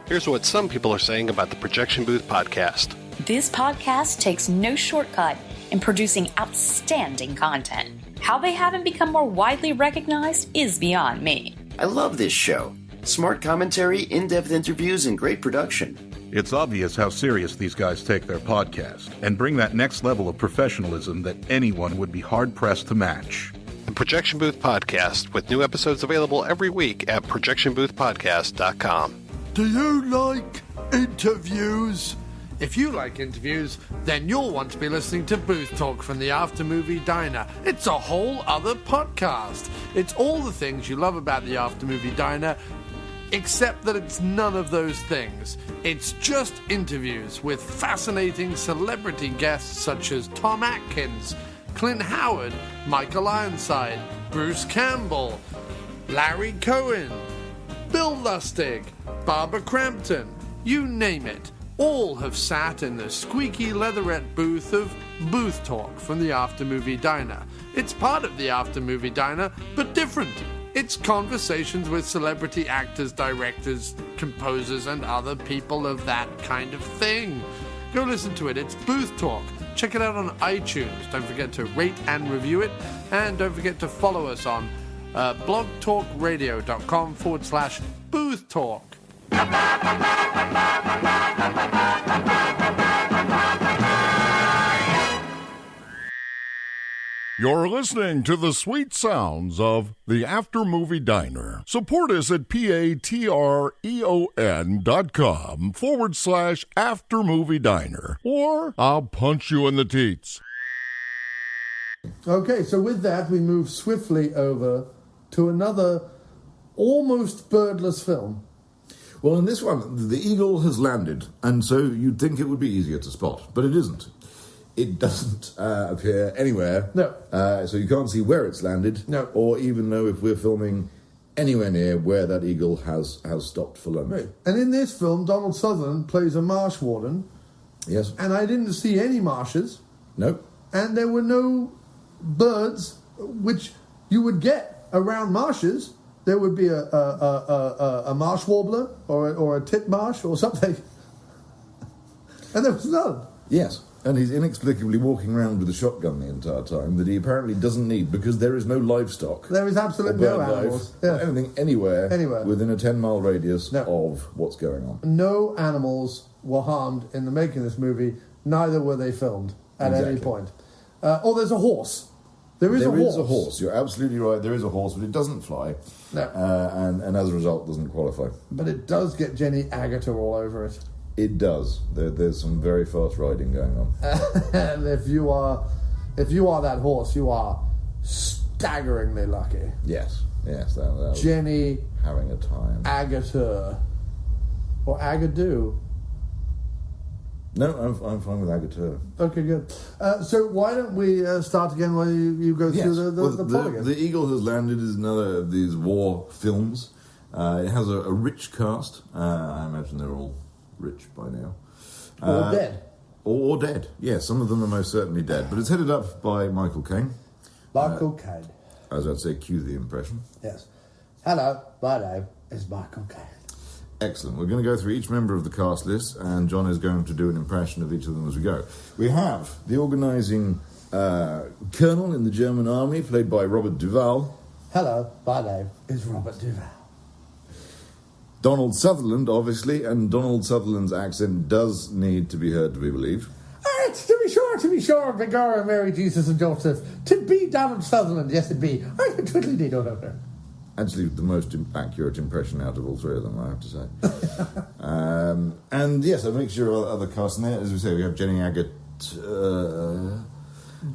Here's what some people are saying about the Projection Booth podcast. This podcast takes no shortcut in producing outstanding content. How they haven't become more widely recognized is beyond me. I love this show. Smart commentary, in-depth interviews, and great production. It's obvious how serious these guys take their podcast and bring that next level of professionalism that anyone would be hard-pressed to match. The Projection Booth podcast, with new episodes available every week at projectionboothpodcast.com. Do you like interviews? If you like interviews, then you'll want to be listening to Booth Talk from the After Movie Diner. It's a whole other podcast. It's all the things you love about the After Movie Diner, except that it's none of those things. It's just interviews with fascinating celebrity guests such as Tom Atkins, Clint Howard, Michael Ironside, Bruce Campbell, Larry Cohen, Bill Lustig, Barbara Crampton, you name it. All have sat in the squeaky leatherette booth of Booth Talk from the After Movie Diner. It's part of the After Movie Diner, but different. It's conversations with celebrity actors, directors, composers, and other people of that kind of thing. Go listen to it. It's Booth Talk. Check it out on iTunes. Don't forget to rate and review it. And don't forget to follow us on blogtalkradio.com/Booth Talk. You're listening to the sweet sounds of the After Movie Diner. Support us at patreon.com/After Movie Diner, or I'll punch you in the teats. Okay, so with that, we move swiftly over to another almost birdless film. Well, in this one, the eagle has landed, and so you'd think it would be easier to spot, but it isn't. It doesn't appear anywhere. No. So you can't see where it's landed. No. Or even know if we're filming anywhere near where that eagle has stopped for lunch. Right. And in this film, Donald Sutherland plays a marsh warden. Yes. And I didn't see any marshes. No. And there were no birds, which you would get around marshes. There would be a marsh warbler or a titmarsh or something. And there was none. Yes. And he's inexplicably walking around with a shotgun the entire time that he apparently doesn't need because there is no livestock. There is absolutely no animals. Or anything anywhere within a 10-mile radius of what's going on. No animals were harmed in the making of this movie. Neither were they filmed at any point. There's a horse. There is a horse. You're absolutely right. There is a horse, but it doesn't fly. No. And as a result, doesn't qualify. But it does get Jenny Agutter all over it. It does. There's some very fast riding going on. And if you are that horse, you are staggeringly lucky. Yes. That was Jenny having a time. Agutter. Or Agadoo. No, I'm fine with Agutter. Okay, good. So why don't we start again while you go through the plot again? The Eagle Has Landed is another of these war films. It has a rich cast. I imagine they're all rich by now. Or dead. Or dead. Yeah, some of them are most certainly dead. But it's headed up by Michael Caine, Michael Caine. I was about to say, cue the impression. Yes. Hello, my name is Michael Caine. Excellent. We're going to go through each member of the cast list, and John is going to do an impression of each of them as we go. We have the organising colonel in the German army, played by Robert Duvall. Hello, my name is Robert Duvall. Donald Sutherland, obviously, and Donald Sutherland's accent does need to be heard to be believed. To be sure, Begorra, Mary, Jesus and Joseph. To be Donald Sutherland, yes it be. I can twiddly dee don't know. Actually, the most accurate impression out of all three of them, I have to say. And yes, a mixture of other cast in there. As we say, we have Jenny Agutters.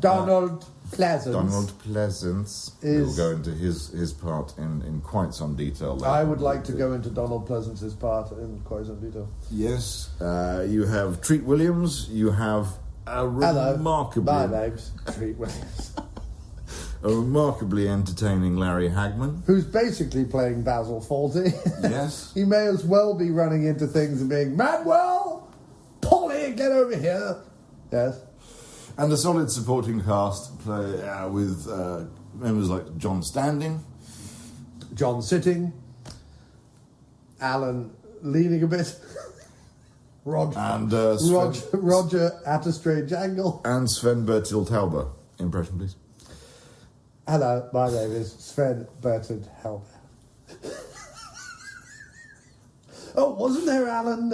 Donald Pleasence. Donald Pleasence. We'll go into his part in quite some detail later. I would like to go into Donald Pleasence's part in quite some detail. Yes. You have Treat Williams. You have a remarkably... Hello, my name's Treat Williams. A remarkably entertaining Larry Hagman. Who's basically playing Basil Fawlty. Yes. He may as well be running into things and being, Manuel! Polly, get over here! Yes. And a solid supporting cast with members like John Standing. John Sitting. Alan leaning a bit. Roger at a strange angle. And Sven Bertil Tauber. Impression, please. Hello, my name is Sven Burton Helmer. Oh, wasn't there Alan...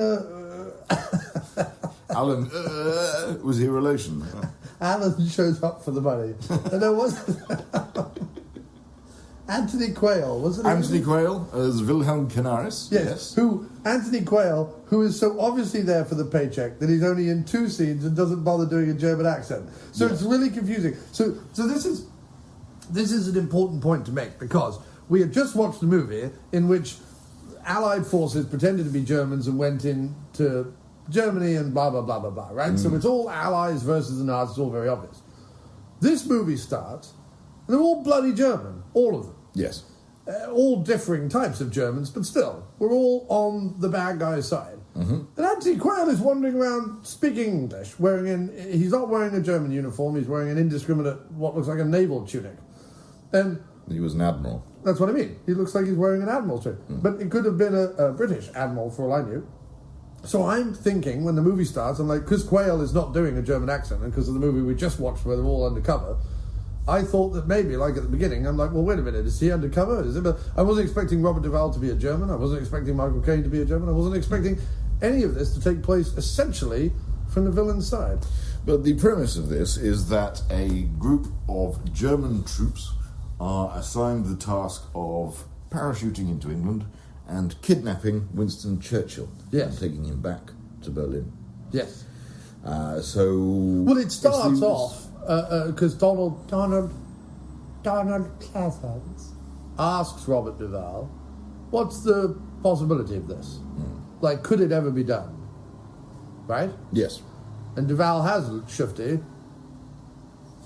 Alan, was he a relation? Alan shows up for the money. And there wasn't... Anthony Quayle, wasn't it? Anthony Quayle as Wilhelm Canaris. Yes. Anthony Quayle, who is so obviously there for the paycheck that he's only in 2 scenes and doesn't bother doing a German accent. So It's really confusing. So this is an important point to make, because we had just watched a movie in which Allied forces pretended to be Germans and went into Germany and blah, blah, blah, blah, blah, right? So it's all Allies versus the Nazis, it's all very obvious. This movie starts, and they're all bloody German, all of them. Yes. All differing types of Germans, but still, we're all on the bad guy's side. Mm-hmm. And Anthony Quayle is wandering around speaking English, he's not wearing a German uniform, he's wearing an indiscriminate, what looks like a naval tunic. And he was an admiral. That's what I mean. He looks like he's wearing an admiral's tunic. But it could have been a British admiral, for all I knew. So I'm thinking, when the movie starts, I'm like, because Quayle is not doing a German accent, and because of the movie we just watched where they're all undercover, I thought that maybe, like at the beginning, I'm like, well, wait a minute, is he undercover? I wasn't expecting Robert Duvall to be a German. I wasn't expecting Michael Caine to be a German. I wasn't expecting any of this to take place, essentially, from the villain's side. But the premise of this is that a group of German troops are assigned the task of parachuting into England and kidnapping Winston Churchill. Yes. And taking him back to Berlin. Yes. Well, it starts off... because Donald Pleasence asks Robert Duvall, what's the possibility of this? Like, could it ever be done? Right? Yes. And Duvall has shifty.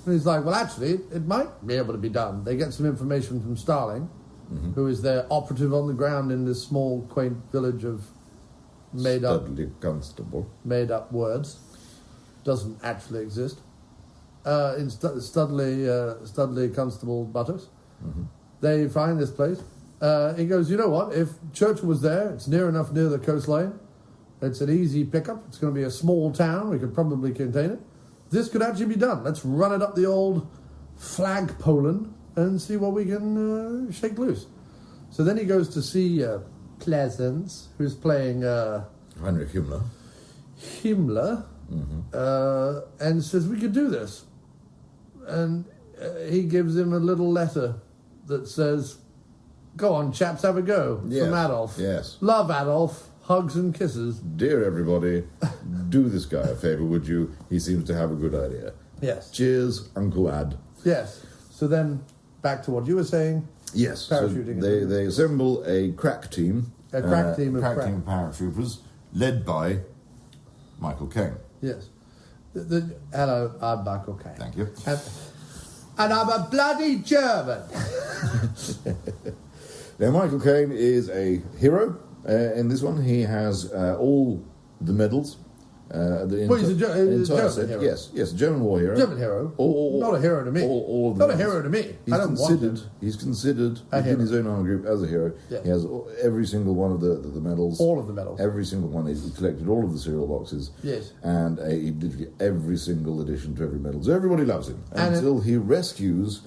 And he's like, well, actually, it might be able to be done. They get some information from Starling, who is their operative on the ground in this small, quaint village of made-up words. Doesn't actually exist. In Studley Constable Butters. They find this place. He goes, you know what, if Churchill was there, it's near the coastline, it's an easy pickup, it's going to be a small town, we could probably contain it. This could actually be done. Let's run it up the old flag Poland and see what we can shake loose. So then he goes to see Pleasence, who's playing... Heinrich Himmler. And says, we could do this. And he gives him a little letter that says, go on, chaps, have a go. From Adolf. Yes. Love, Adolf. Hugs and kisses. Dear everybody, do this guy a favour, would you? He seems to have a good idea. Yes. Cheers, Uncle Ad. Yes. So then, back to what you were saying. Yes. Parachuting. So they assemble a crack team. A crack team of paratroopers, led by Michael Caine. Yes. Hello, I'm Michael Caine. Thank you. And I'm a bloody German. Now, Michael Caine is a hero. In this one, he has all the medals. He's a German hero. Yes, German war hero. German hero. Not a hero to me. Not a hero to me. I don't want him. He's considered in his own army group as a hero. Yeah. He has every single one of the medals. All of the medals. Every single one. He collected all of the cereal boxes. Yes. And he literally every single addition to every medal. So everybody loves him until he rescues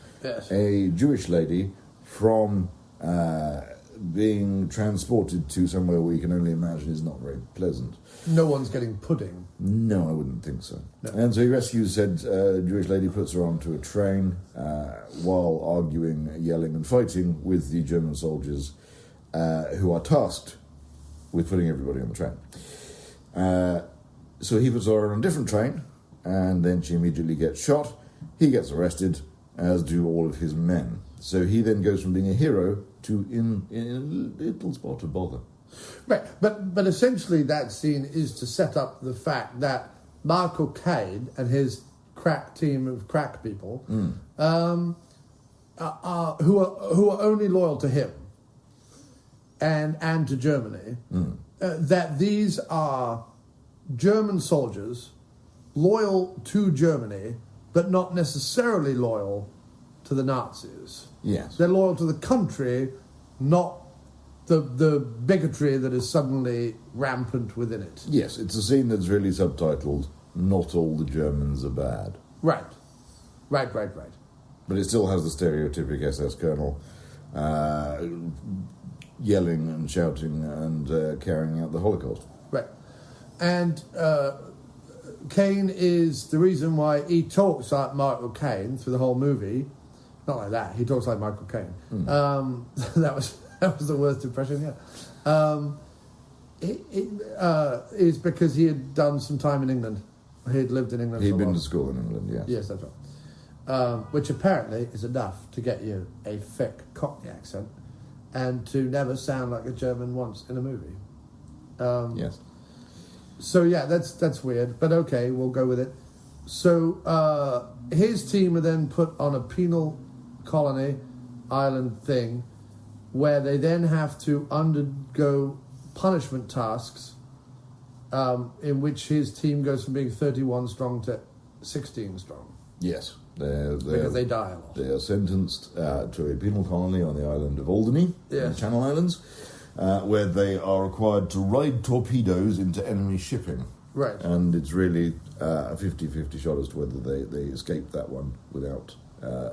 a Jewish lady from being transported to somewhere we can only imagine is not very pleasant. No one's getting pudding. No, I wouldn't think so. No. And so he rescues said Jewish lady, puts her onto a train while arguing, yelling and fighting with the German soldiers who are tasked with putting everybody on the train. So he puts her on a different train, and then she immediately gets shot. He gets arrested, as do all of his men. So he then goes from being a hero to in a little spot of bother. Right, but essentially that scene is to set up the fact that Michael Caine and his crack team of crack people, who are only loyal to him and to Germany, that these are German soldiers loyal to Germany, but not necessarily loyal to the Nazis. Yes, they're loyal to the country, not the bigotry that is suddenly rampant within it. Yes, it's a scene that's really subtitled, "Not all the Germans are bad." Right. But it still has the stereotypic SS colonel yelling and shouting and carrying out the Holocaust. Right. And Caine is the reason why he talks like Michael Caine through the whole movie. Not like that. He talks like Michael Caine. That was the worst impression, yeah. It is because he had done some time in England. He had lived in England. He'd been to school in England, yes. Yes, that's right. Which apparently is enough to get you a thick Cockney accent and to never sound like a German once in a movie. Yes. So yeah, that's weird, but okay, we'll go with it. So his team are then put on a penal colony island thing, where they then have to undergo punishment tasks, in which his team goes from being 31 strong to 16 strong. Yes. Because they die a lot. They are sentenced to a penal colony on the island of Alderney, in the Channel Islands, where they are required to ride torpedoes into enemy shipping. Right. And it's really a 50-50 shot as to whether they escape that one without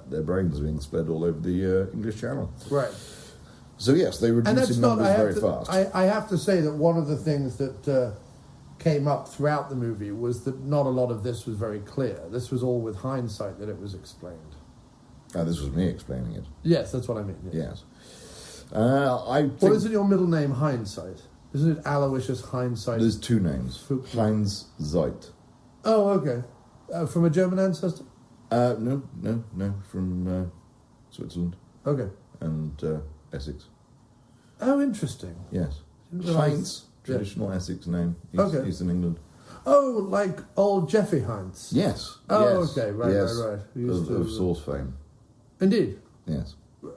their brains being spread all over the English Channel. Right. So yes, they reduce in numbers very fast. I have to say that one of the things that came up throughout the movie was that not a lot of this was very clear. This was all with hindsight that it was explained. This was me explaining it. Yes, that's what I mean. Yes. Well, isn't your middle name Hindsight? Isn't it Aloysius Hindsight? There's two names. Heinz Zeit. Oh, okay. From a German ancestor? No. From Switzerland. Okay. And Essex. Oh, interesting. Yes. Heinz, traditional Essex name. East in England. Oh, like old Jeffy Heinz. Yes. Oh, yes. okay. Right. Of sauce fame. Indeed. Yes.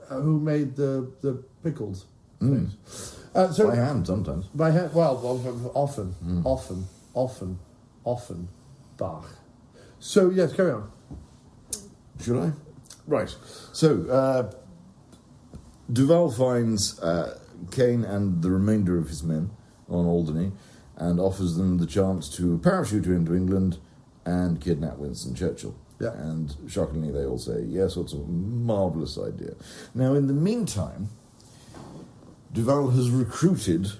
Who made the pickles? So by hand sometimes. By hand. Well, often. Bach. So yes, carry on. Should I? Right. So Duvall finds Caine and the remainder of his men on Alderney and offers them the chance to parachute into England and kidnap Winston Churchill. Yeah. And shockingly, they all say, yes, what's a marvellous idea. Now, in the meantime, Duvall has recruited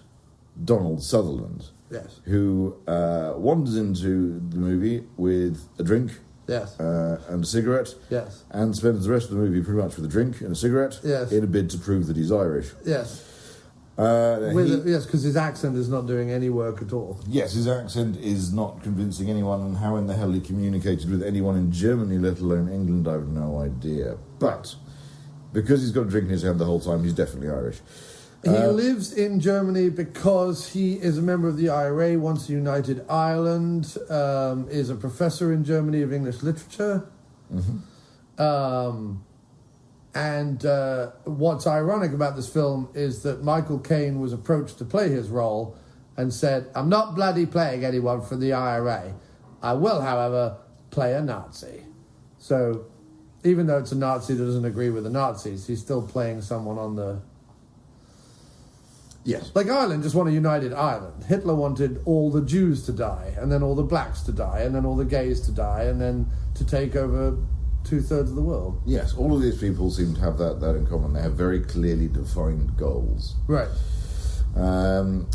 Donald Sutherland, yes, who wanders into the movie with a drink, yes, and a cigarette, yes, and spends the rest of the movie pretty much with a drink and a cigarette, yes, in a bid to prove that he's Irish. Yes. Yes, because his accent is not doing any work at all. Yes, his accent is not convincing anyone, and how in the hell he communicated with anyone in Germany, let alone England, I've no idea. But because he's got a drink in his hand the whole time, he's definitely Irish. He lives in Germany because he is a member of the IRA, wants a united Ireland, is a professor in Germany of English literature. Mm-hmm. And what's ironic about this film is that Michael Caine was approached to play his role, and said, "I'm not bloody playing anyone from the IRA. I will, however, play a Nazi." So, even though it's a Nazi that doesn't agree with the Nazis, he's still playing someone on the... Yes. Like Ireland just wanted a united Ireland. Hitler wanted all the Jews to die, and then all the blacks to die, and then all the gays to die, and then to take over 2/3 of the world. Yes, all of these people seem to have that in common. They have very clearly defined goals. Right. And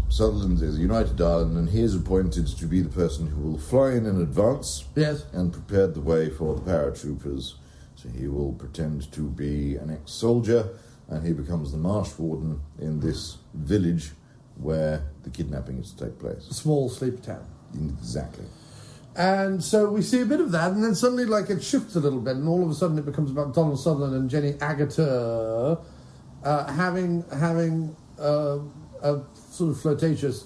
Sutherland is a united Ireland, and he is appointed to be the person who will fly in advance. Yes. And prepare the way for the paratroopers. So he will pretend to be an ex-soldier, and he becomes the marsh warden in this village where the kidnapping is to take place. A small sleepy town. Exactly. And so we see a bit of that, and then suddenly, like, it shifts a little bit, and all of a sudden it becomes about Donald Sutherland and Jenny Agutter having a sort of flirtatious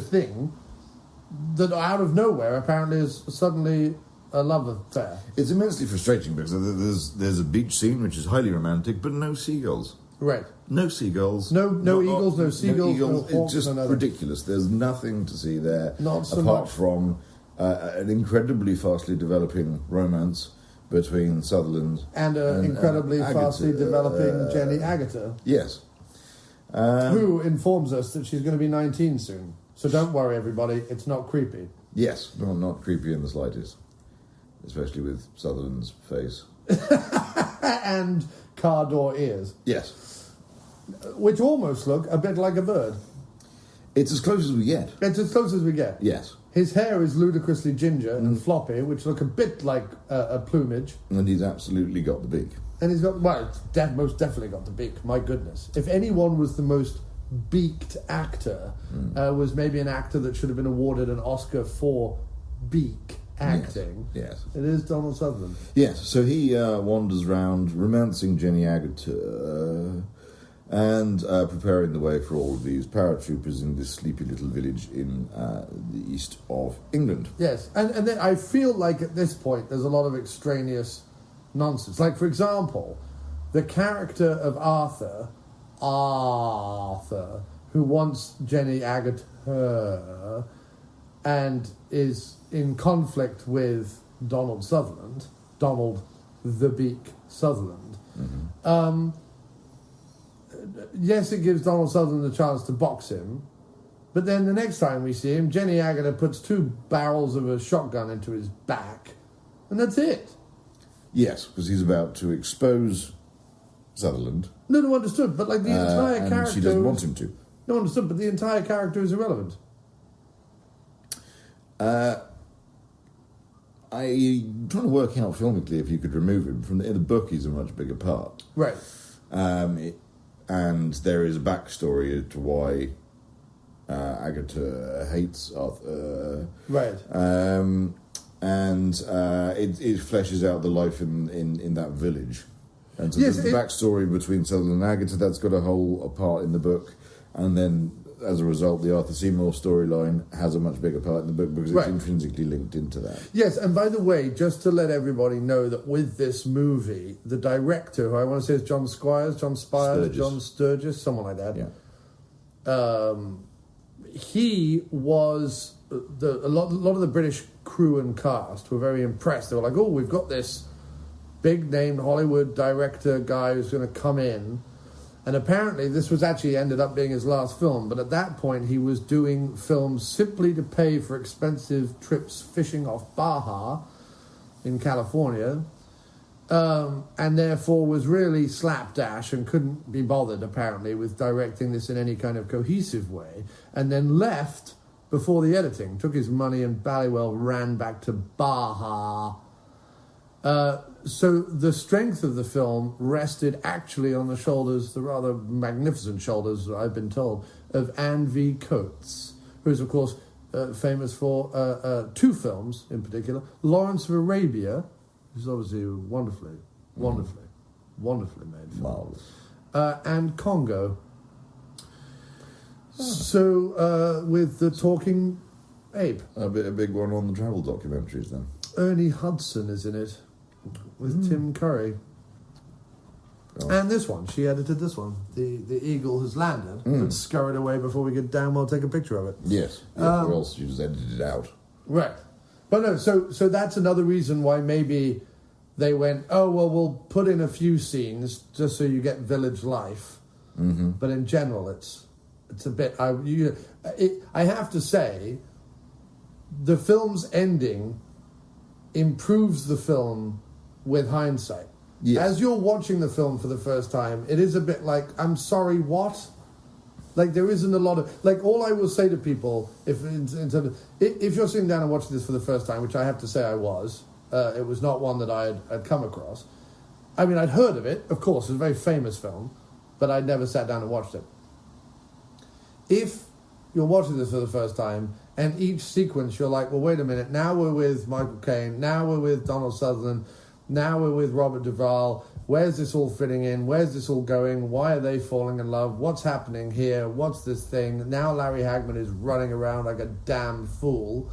thing that out of nowhere apparently is suddenly a love affair. It's immensely frustrating because there's a beach scene which is highly romantic, but no seagulls. Right. No seagulls. No eagles, no seagulls, no hawks, it's just no ridiculous. There's nothing to see there Not so apart much. from an incredibly fastly developing romance between Sutherland and an incredibly fastly developing Jenny Agutter. Yes. Who informs us that she's going to be 19 soon. So don't worry, everybody, it's not creepy. Yes, not creepy in the slightest. Especially with Sutherland's face. And car door ears. Yes. Which almost look a bit like a bird. It's as close as we get. It's as close as we get. Yes. His hair is ludicrously ginger and floppy, which look a bit like a plumage. And he's absolutely got the beak. And he's got, well, most definitely got the beak, my goodness. If anyone was the most beaked actor, was maybe an actor that should have been awarded an Oscar for beak acting. Yes. It is Donald Sutherland. Yes, so he wanders around romancing Jenny Agutter and preparing the way for all of these paratroopers in this sleepy little village in the east of England. Yes, and then I feel like at this point there's a lot of extraneous nonsense. Like, for example, the character of Arthur, who wants Jenny Agutter and is in conflict with Donald Sutherland, Donald the Beak Sutherland. Yes, it gives Donald Sutherland the chance to box him, but then the next time we see him, Jenny Agutter puts 2 barrels of a shotgun into his back, and that's it. Yes, because he's about to expose Sutherland. No, understood, but like the entire and character... she doesn't want him to. No, understood, but the entire character is irrelevant. I'm trying to work out filmically if you could remove him. In the book, he's a much bigger part. Right. And there is a backstory to why Agutter hates Arthur. Right. And it fleshes out the life in that village. And so Yes, there's the backstory between Sutherland and Agutter, that's got a part in the book. And then, as a result, the Arthur Seymour storyline has a much bigger part in the book because it's intrinsically linked into that. Yes, and by the way, just to let everybody know that with this movie, the director, who I want to say is John Spires, John Sturgis, someone like that. Yeah. He was... a lot of the British crew and cast were very impressed. They were like, oh, we've got this big-named Hollywood director guy who's going to come in. And apparently this was actually ended up being his last film, but at that point he was doing films simply to pay for expensive trips fishing off Baja in California, and therefore was really slapdash and couldn't be bothered, apparently, with directing this in any kind of cohesive way, and then left before the editing, took his money and Ballywell ran back to Baja. So the strength of the film rested actually on the shoulders, the rather magnificent shoulders, I've been told, of Anne V. Coates, who is, of course, famous for 2 films in particular. Lawrence of Arabia, which is obviously a wonderfully made film. Marvelous. And Congo. So, with the talking ape. A big one on the travel documentaries, then. Ernie Hudson is in it, with Tim Curry. And this one, she edited this one. The eagle has landed, but scurried away before we could damn well take a picture of it. Yes, or else she just edited it out. Right. But no, so that's another reason why maybe they went, oh, well, we'll put in a few scenes just so you get village life. Mm-hmm. But in general, it's a bit... I have to say, the film's ending improves the film with hindsight. Yes. As you're watching the film for the first time, it is a bit like, I'm sorry, what? Like, there isn't a lot of... Like, all I will say to people, if you're sitting down and watching this for the first time, which I have to say I was, it was not one that I'd come across. I mean, I'd heard of it, of course, it's a very famous film, but I'd never sat down and watched it. If you're watching this for the first time, and each sequence you're like, well, wait a minute, now we're with Michael Caine, now we're with Donald Sutherland, now we're with Robert Duvall, where's this all fitting in, where's this all going, why are they falling in love, what's happening here, what's this thing, now Larry Hagman is running around like a damn fool.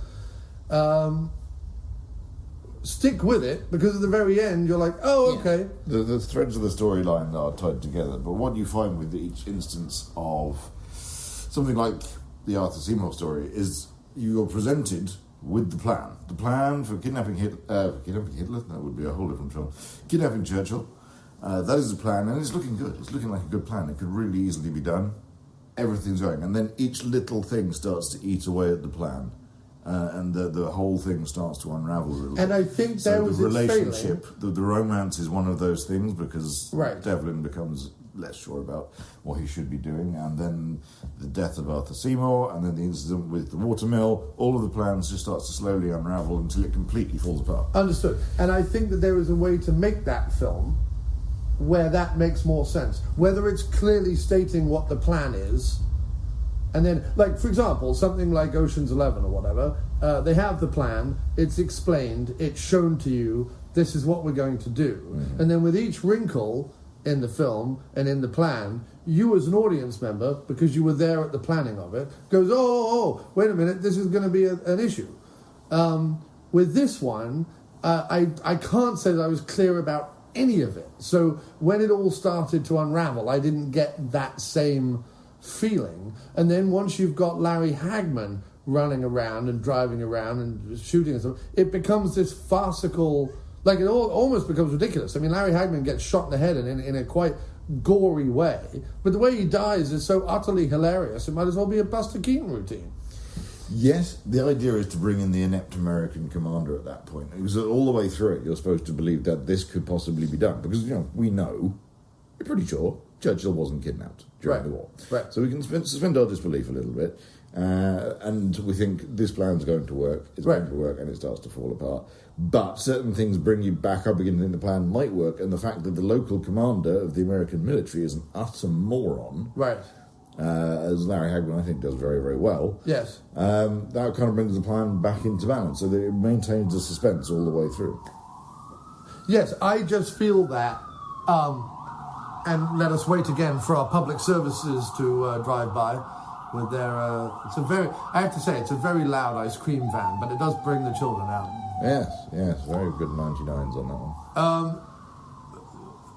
Stick with it, because at the very end you're like, oh, okay. Yeah. The threads of the storyline are tied together, but what you find with each instance of something like the Arthur Seymour story is you're presented with the plan. The plan for kidnapping Hitler, that would be a whole different film. Kidnapping Churchill, that is the plan, and it's looking good. It's looking like a good plan. It could really easily be done. Everything's going, and then each little thing starts to eat away at the plan. And the whole thing starts to unravel a little bit. And I think there was the relationship, the romance is one of those things, because Devlin becomes less sure about what he should be doing, and then the death of Arthur Seymour, and then the incident with the watermill, all of the plans just starts to slowly unravel until it completely falls apart. Understood. And I think that there is a way to make that film where that makes more sense. Whether it's clearly stating what the plan is, and then, like, for example, something like Ocean's 11 or whatever, they have the plan, it's explained, it's shown to you, this is what we're going to do. Mm-hmm. And then with each wrinkle in the film and in the plan, you as an audience member, because you were there at the planning of it, goes, oh, wait a minute, this is going to be an issue. With this one, I can't say that I was clear about any of it. So when it all started to unravel, I didn't get that same feeling. And then once you've got Larry Hagman running around and driving around and shooting and stuff, it becomes this farcical, like it almost becomes ridiculous. I mean, Larry Hagman gets shot in the head in a quite gory way, but the way he dies is so utterly hilarious, it might as well be a Buster Keaton routine. Yes, the idea is to bring in the inept American commander at that point. It was all the way through it, you're supposed to believe that this could possibly be done, because, we know, we're pretty sure, Churchill wasn't kidnapped during the war. Right. So we can suspend our disbelief a little bit, and we think this plan's going to work, it's going to work, and it starts to fall apart. But certain things bring you back up again and think the plan might work, and the fact that the local commander of the American military is an utter moron, as Larry Hagman, I think, does very, very well. Yes. That kind of brings the plan back into balance, so that it maintains the suspense all the way through. Yes, I just feel that... and let us wait again for our public services to drive by with their... I have to say, it's a very loud ice cream van, but it does bring the children out. Yes, very good 99s on that one.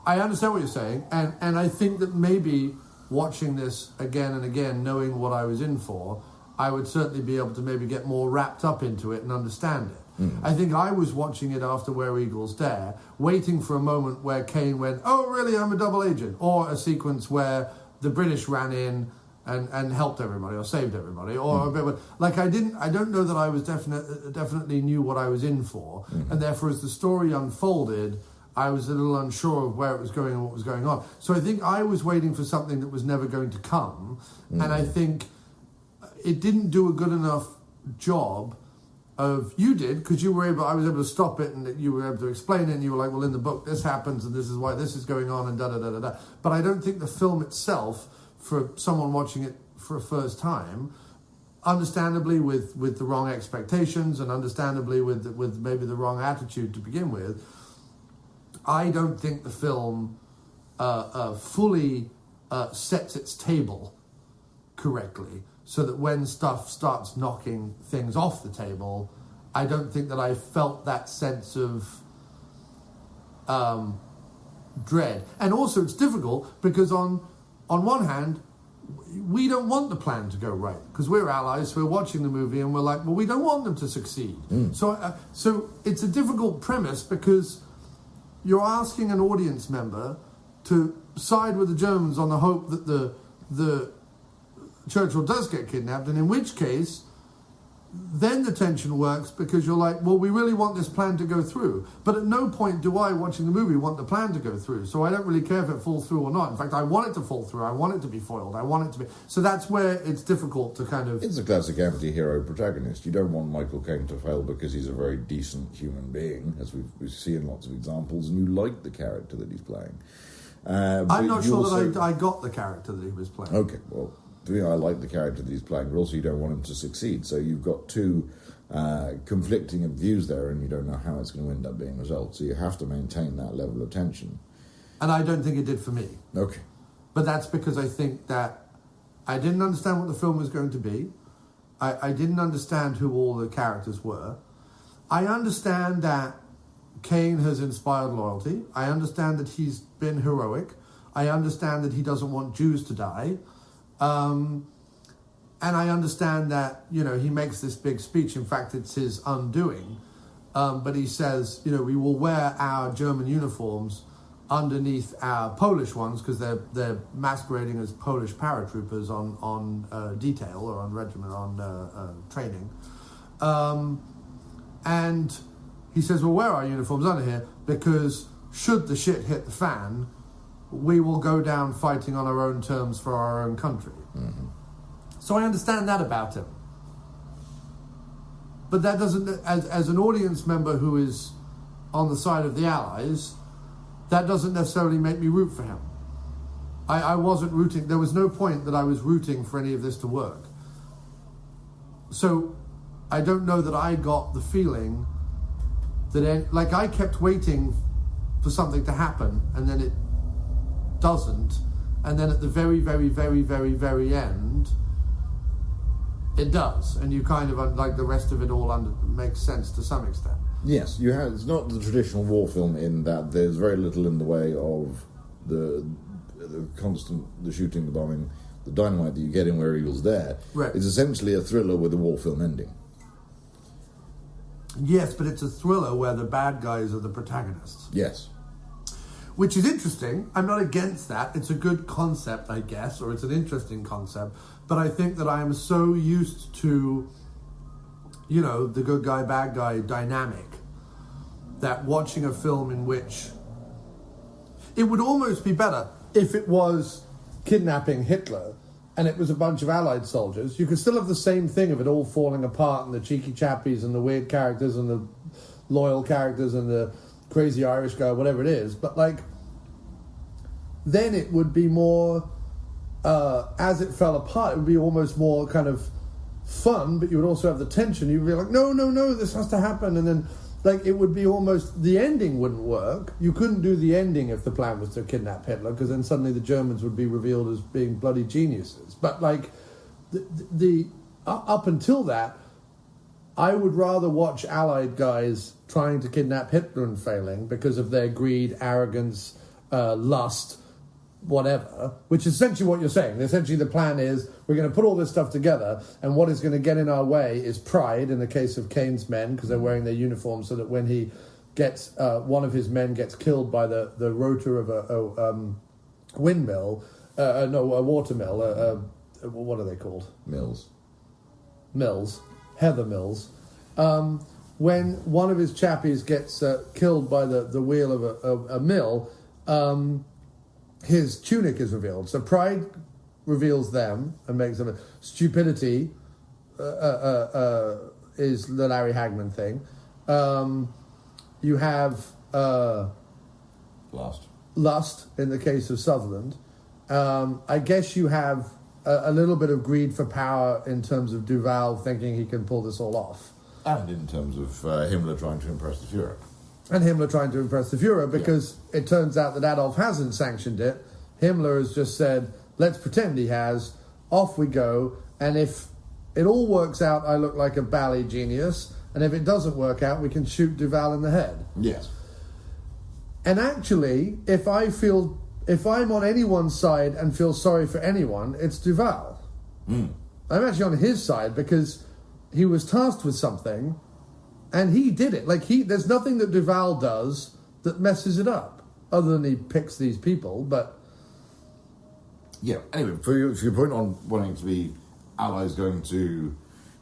I understand what you're saying, and I think that maybe watching this again and again, knowing what I was in for, I would certainly be able to maybe get more wrapped up into it and understand it. Mm. I think I was watching it after Where Eagles Dare, waiting for a moment where Caine went, oh, really, I'm a double agent, or a sequence where the British ran in and helped everybody or saved everybody, or a bit like I don't know that I was definitely knew what I was in for, and therefore as the story unfolded, I was a little unsure of where it was going and what was going on. So I think I was waiting for something that was never going to come, and I think it didn't do a good enough job of, you did, because I was able to stop it, and you were able to explain it, and you were like, well, in the book this happens, and this is why this is going on, and da-da-da-da-da. But I don't think the film itself, for someone watching it for a first time, understandably with the wrong expectations, and understandably with maybe the wrong attitude to begin with, I don't think the film fully sets its table correctly, so that when stuff starts knocking things off the table, I don't think that I felt that sense of dread. And also it's difficult because on one hand, we don't want the plan to go right because we're allies, so we're watching the movie and we're like, well, we don't want them to succeed. So it's a difficult premise because you're asking an audience member to side with the Germans on the hope that the Churchill does get kidnapped, and in which case then the tension works because you're like, well, we really want this plan to go through. But at no point do I, watching the movie, want the plan to go through. So I don't really care if it falls through or not. In fact, I want it to fall through. I want it to be foiled. I want it to be... So that's where it's difficult to kind of... It's a classic anti-hero protagonist. You don't want Michael Caine to fail because he's a very decent human being, as we see in lots of examples, and you like the character that he's playing. I'm not sure that I got the character that he was playing. Okay, well... I like the character that he's playing, but also you don't want him to succeed. So you've got two conflicting views there, and you don't know how it's going to end up being resolved. So you have to maintain that level of tension. And I don't think it did for me. Okay. But that's because I think that I didn't understand what the film was going to be. I didn't understand who all the characters were. I understand that Caine has inspired loyalty. I understand that he's been heroic. I understand that he doesn't want Jews to die. And I understand that, he makes this big speech. In fact, it's his undoing. But he says, we will wear our German uniforms underneath our Polish ones because they're masquerading as Polish paratroopers on detail or on regiment, on training. And he says, we'll wear our uniforms under here because should the shit hit the fan, we will go down fighting on our own terms for our own country. Mm-hmm. So I understand that about him. But that doesn't, as an audience member who is on the side of the Allies, that doesn't necessarily make me root for him. I wasn't rooting, there was no point that I was rooting for any of this to work. So I don't know that I got the feeling that, I kept waiting for something to happen and then it doesn't, and then at the very, very, very, very, very end, it does, and you kind of like the rest of it all makes sense to some extent. Yes, it's not the traditional war film in that there's very little in the way of the constant, the shooting, the bombing, the dynamite that you get in Where Eagle's There. Right. It's essentially a thriller with a war film ending. Yes, but it's a thriller where the bad guys are the protagonists. Yes. Which is interesting. I'm not against that. It's a good concept, I guess, or it's an interesting concept. But I think that I am so used to, the good guy, bad guy dynamic, that watching a film in which it would almost be better if it was kidnapping Hitler and it was a bunch of Allied soldiers. You could still have the same thing of it all falling apart and the cheeky chappies and the weird characters and the loyal characters and the crazy Irish guy, whatever it is, but then it would be more, as it fell apart, it would be almost more kind of fun, but you would also have the tension. You'd be like, no, this has to happen, and then, it would be almost, the ending wouldn't work. You couldn't do the ending if the plan was to kidnap Hitler, because then suddenly the Germans would be revealed as being bloody geniuses. But, up until that, I would rather watch Allied guys trying to kidnap Hitler and failing because of their greed, arrogance, lust, whatever, which is essentially what you're saying. Essentially the plan is we're going to put all this stuff together, and what is going to get in our way is pride, in the case of Caine's men, because they're wearing their uniforms, so that when he gets, one of his men gets killed by the rotor of a windmill, a watermill, what are they called? Mills. Heather Mills, when one of his chappies gets killed by the wheel of a mill, his tunic is revealed. So pride reveals them and makes them... Stupidity is the Larry Hagman thing. You have... Lust, in the case of Sutherland. I guess you have a little bit of greed for power in terms of Duvall thinking he can pull this all off. And in terms of Himmler trying to impress the Fuhrer. And Himmler trying to impress the Fuhrer, because it turns out that Adolf hasn't sanctioned it. Himmler has just said, let's pretend he has, off we go, and if it all works out, I look like a bally genius, and if it doesn't work out, we can shoot Duvall in the head. Yes. And actually, if I'm on anyone's side and feel sorry for anyone, it's Duvall. I'm actually on his side because he was tasked with something, and he did it. Like there's nothing that Duvall does that messes it up, other than he picks these people. But yeah. Anyway, for your point on wanting to be allies going to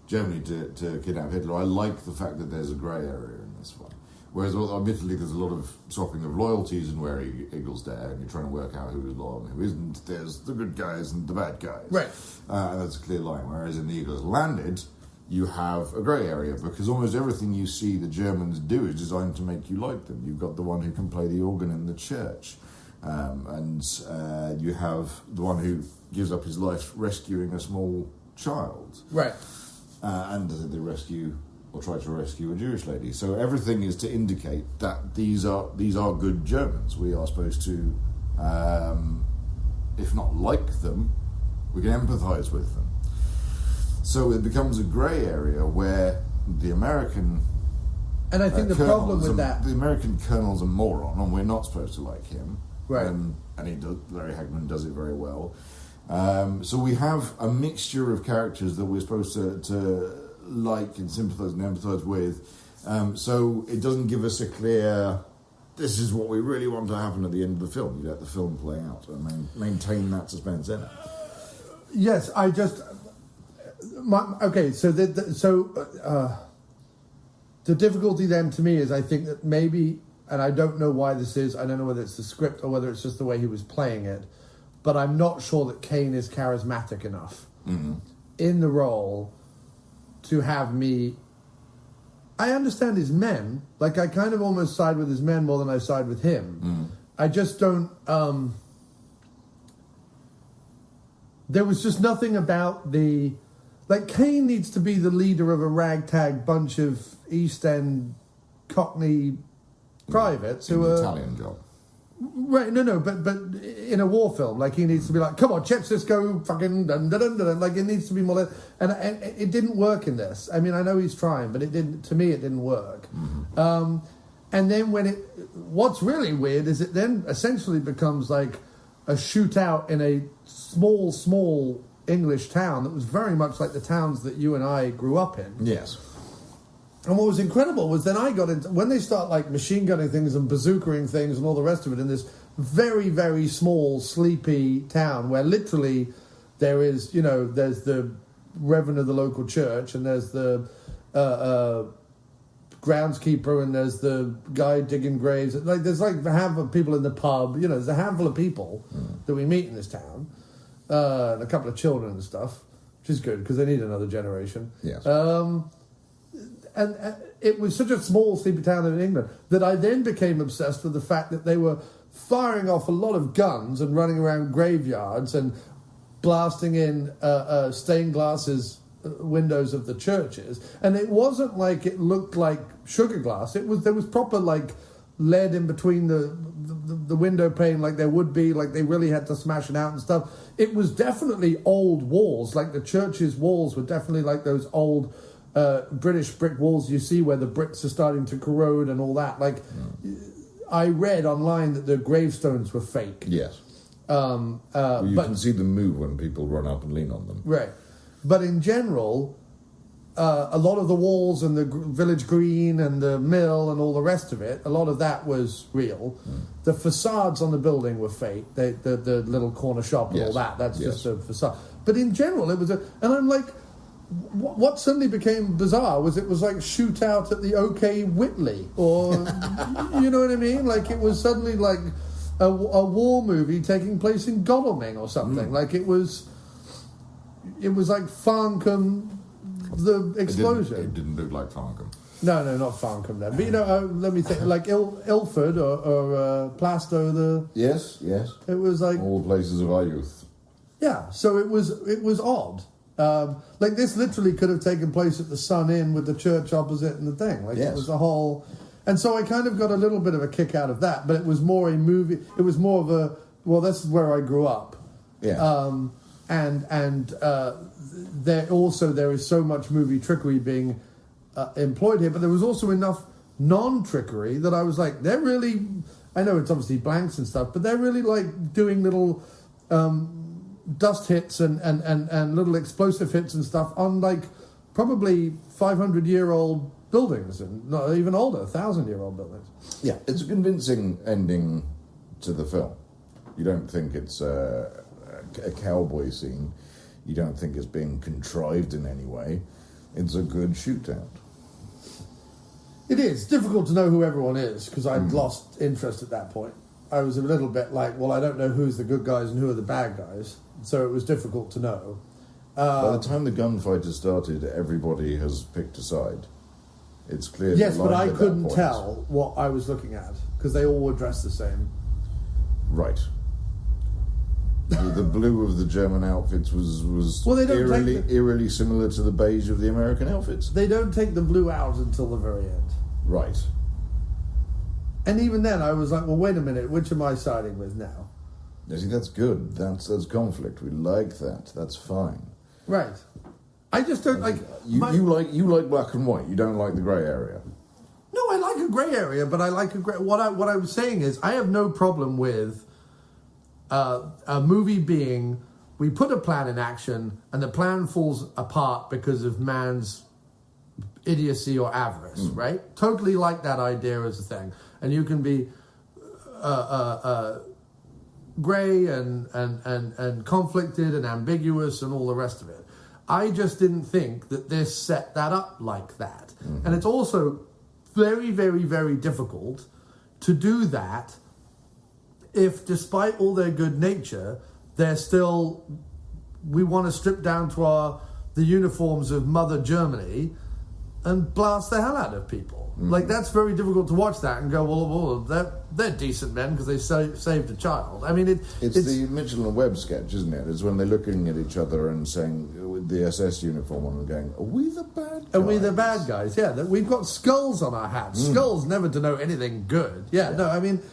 Germany to kidnap Hitler, I like the fact that there's a grey area in this one. Whereas, admittedly, there's a lot of swapping of loyalties and where Eagle's there, and you're trying to work out who is loyal and who isn't. There's the good guys and the bad guys. Right. And that's a clear line. Whereas in The Eagle's Landed, you have a grey area, because almost everything you see the Germans do is designed to make you like them. You've got the one who can play the organ in the church, and you have the one who gives up his life rescuing a small child. Right. And they rescue, or try to rescue, a Jewish lady. So everything is to indicate that these are good Germans. We are supposed to, if not like them, we can empathise with them. So it becomes a grey area where the American... And I think the problem with that... The American colonel's a moron, and we're not supposed to like him. Right. And Larry Hagman does it very well. So we have a mixture of characters that we're supposed to like and sympathise and empathise with. So it doesn't give us a clear, this is what we really want to happen at the end of the film. You let the film play out and maintain that suspense in it. Yes, I just... the difficulty then to me is I think that maybe, and I don't know why this is, I don't know whether it's the script or whether it's just the way he was playing it, but I'm not sure that Caine is charismatic enough in the role to have me... I understand his men. Like, I kind of almost side with his men more than I side with him. I just don't... there was just nothing about the... Like, Caine needs to be the leader of a ragtag bunch of East End Cockney privates who are... Italian job. Right, no, but in a war film, like, he needs to be like, come on, Chepsisco, fucking dun dun dun dun. Like, it needs to be more, and it didn't work in this. I mean, I know he's trying, but it didn't. To me, it didn't work. And then what's really weird is it then essentially becomes like a shootout in a small English town that was very much like the towns that you and I grew up in. Yes. And what was incredible was then I got into... When they start, like, machine gunning things and bazookaing things and all the rest of it in this very, very small, sleepy town where literally there is, there's the reverend of the local church and there's the groundskeeper and there's the guy digging graves. Like, there's, like, a handful of people in the pub. There's a handful of people that we meet in this town. And a couple of children and stuff, which is good because they need another generation. Yes. And it was such a small, sleepy town in England that I then became obsessed with the fact that they were firing off a lot of guns and running around graveyards and blasting in stained glasses windows of the churches. And it wasn't like it looked like sugar glass. There was proper, like, lead in between the window pane, like there would be, like they really had to smash it out and stuff. It was definitely old walls. Like, the church's walls were definitely like those old... British brick walls you see where the bricks are starting to corrode and all that. Like, I read online that the gravestones were fake. Yes. You can see them move when people run up and lean on them. Right. But in general, a lot of the walls and the village green and the mill and all the rest of it, a lot of that was real. The facades on the building were fake. The little corner shop and all that. That's just a facade. But in general, it was and I'm like... What suddenly became bizarre was it was like shootout at the OK Whitley, or you know what I mean? Like, it was suddenly like a war movie taking place in Godalming or something. Like, it was like Farncombe, the explosion. It didn't look like Farncombe. No, not Farncombe then. But let me think, like Ilford or Plaistow. Yes. It was like all places of our youth. Yeah, so it was odd. Like, this literally could have taken place at the Sun Inn with the church opposite and the thing. Like, It was a whole... And so I kind of got a little bit of a kick out of that, but it was more a movie... It was more of a... Well, this is where I grew up. Yeah. There is so much movie trickery being employed here, but there was also enough non-trickery that I was like, they're really... I know it's obviously blanks and stuff, but they're really like doing little dust hits and little explosive hits and stuff on like probably 500-year-old buildings and not even older, 1,000-year-old buildings. Yeah, it's a convincing ending to the film. You don't think it's a cowboy scene. You don't think it's being contrived in any way. It's a good shootout. It is difficult to know who everyone is because I'd lost interest at that point. I was a little bit like, well, I don't know who's the good guys and who are the bad guys, so it was difficult to know. By the time the gunfight has started, everybody has picked a side. It's clear. Yes, but I couldn't tell what I was looking at because they all were dressed the same. Right. The blue of the German outfits was well, they don't eerily similar to the beige of the American outfits. They don't take the blue out until the very end. Right. And even then, I was like, well, wait a minute, which am I siding with now? I see, that's good. That's conflict. We like that. That's fine. Right. I just don't like... You like black and white. You don't like the grey area. No, I like a grey area, but I like a grey... What I was saying is, I have no problem with a movie being... We put a plan in action, and the plan falls apart because of man's idiocy or avarice, right? Totally like that idea as a thing. And you can be grey and conflicted and ambiguous and all the rest of it. I just didn't think that this set that up like that. And it's also very, very, very difficult to do that if, despite all their good nature, they're still... We want to strip down to the uniforms of Mother Germany and blast the hell out of people. Like, that's very difficult to watch that and go, well they're decent men because they saved a child. I mean, it's the Mitchell and Webb sketch, isn't it? It's when they're looking at each other and saying, with the SS uniform on, and going, are we the bad guys? Are we the bad guys? Yeah, we've got skulls on our hats. Skulls never denote anything good. Yeah, no, I mean,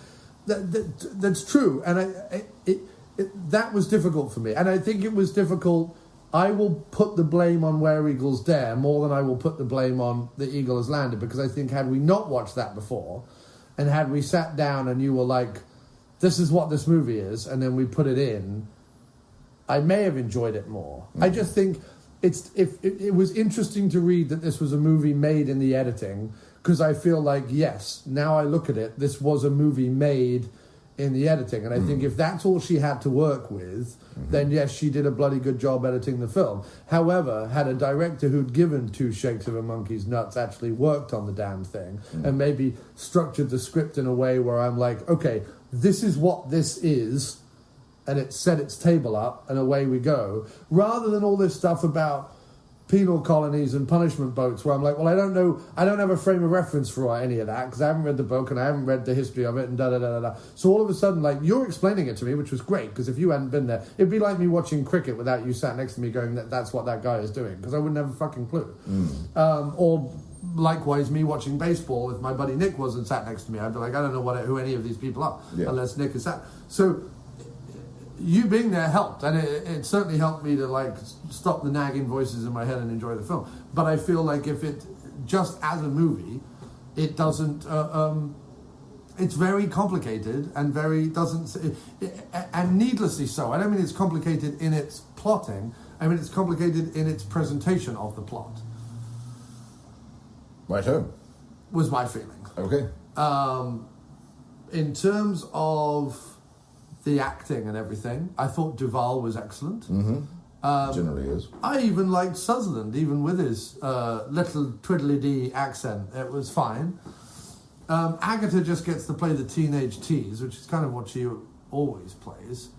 that's true. And that was difficult for me. And I think it was difficult... I will put the blame on Where Eagles Dare more than I will put the blame on The Eagle Has Landed, because I think had we not watched that before, and had we sat down and you were like, this is what this movie is, and then we put it in, I may have enjoyed it more. I just think it was interesting to read that this was a movie made in the editing, because I feel like, yes, now I look at it, this was a movie made in the editing, and I think if that's all she had to work with, then yes, she did a bloody good job editing the film. However, had a director who'd given two shakes of a monkey's nuts actually worked on the damn thing and maybe structured the script in a way where I'm like, okay, this is what this is, and it set its table up and away we go, rather than all this stuff about penal colonies and punishment boats where I'm like, well, I don't know, I don't have a frame of reference for any of that because I haven't read the book and I haven't read the history of it and da-da-da-da-da. So all of a sudden, like, you're explaining it to me, which was great, because if you hadn't been there, it'd be like me watching cricket without you sat next to me going, that's what that guy is doing, because I wouldn't have a fucking clue. Or likewise, me watching baseball, if my buddy Nick wasn't sat next to me, I'd be like, I don't know who any of these people are, unless Nick is sat. So you being there helped, and it certainly helped me to like stop the nagging voices in my head and enjoy the film. But I feel like if it just as a movie, it doesn't. It's very complicated and and needlessly so. I don't mean it's complicated in its plotting. I mean it's complicated in its presentation of the plot. Right home was my feeling. Okay. In terms of the acting and everything, I thought Duvall was excellent. Generally is. I even liked Sutherland, even with his little twiddly-dee accent. It was fine. Agutter just gets to play the teenage tease, which is kind of what she always plays.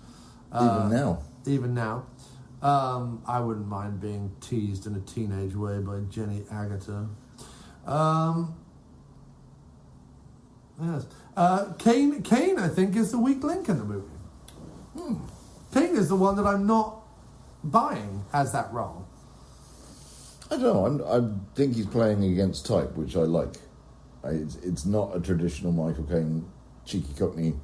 Even now. I wouldn't mind being teased in a teenage way by Jenny Agutter. Yes. Caine, I think, is the weak link in the movie. Caine is the one that I'm not buying as that role. I don't know. I think he's playing against type, which I like. It's not a traditional Michael Caine cheeky cockney.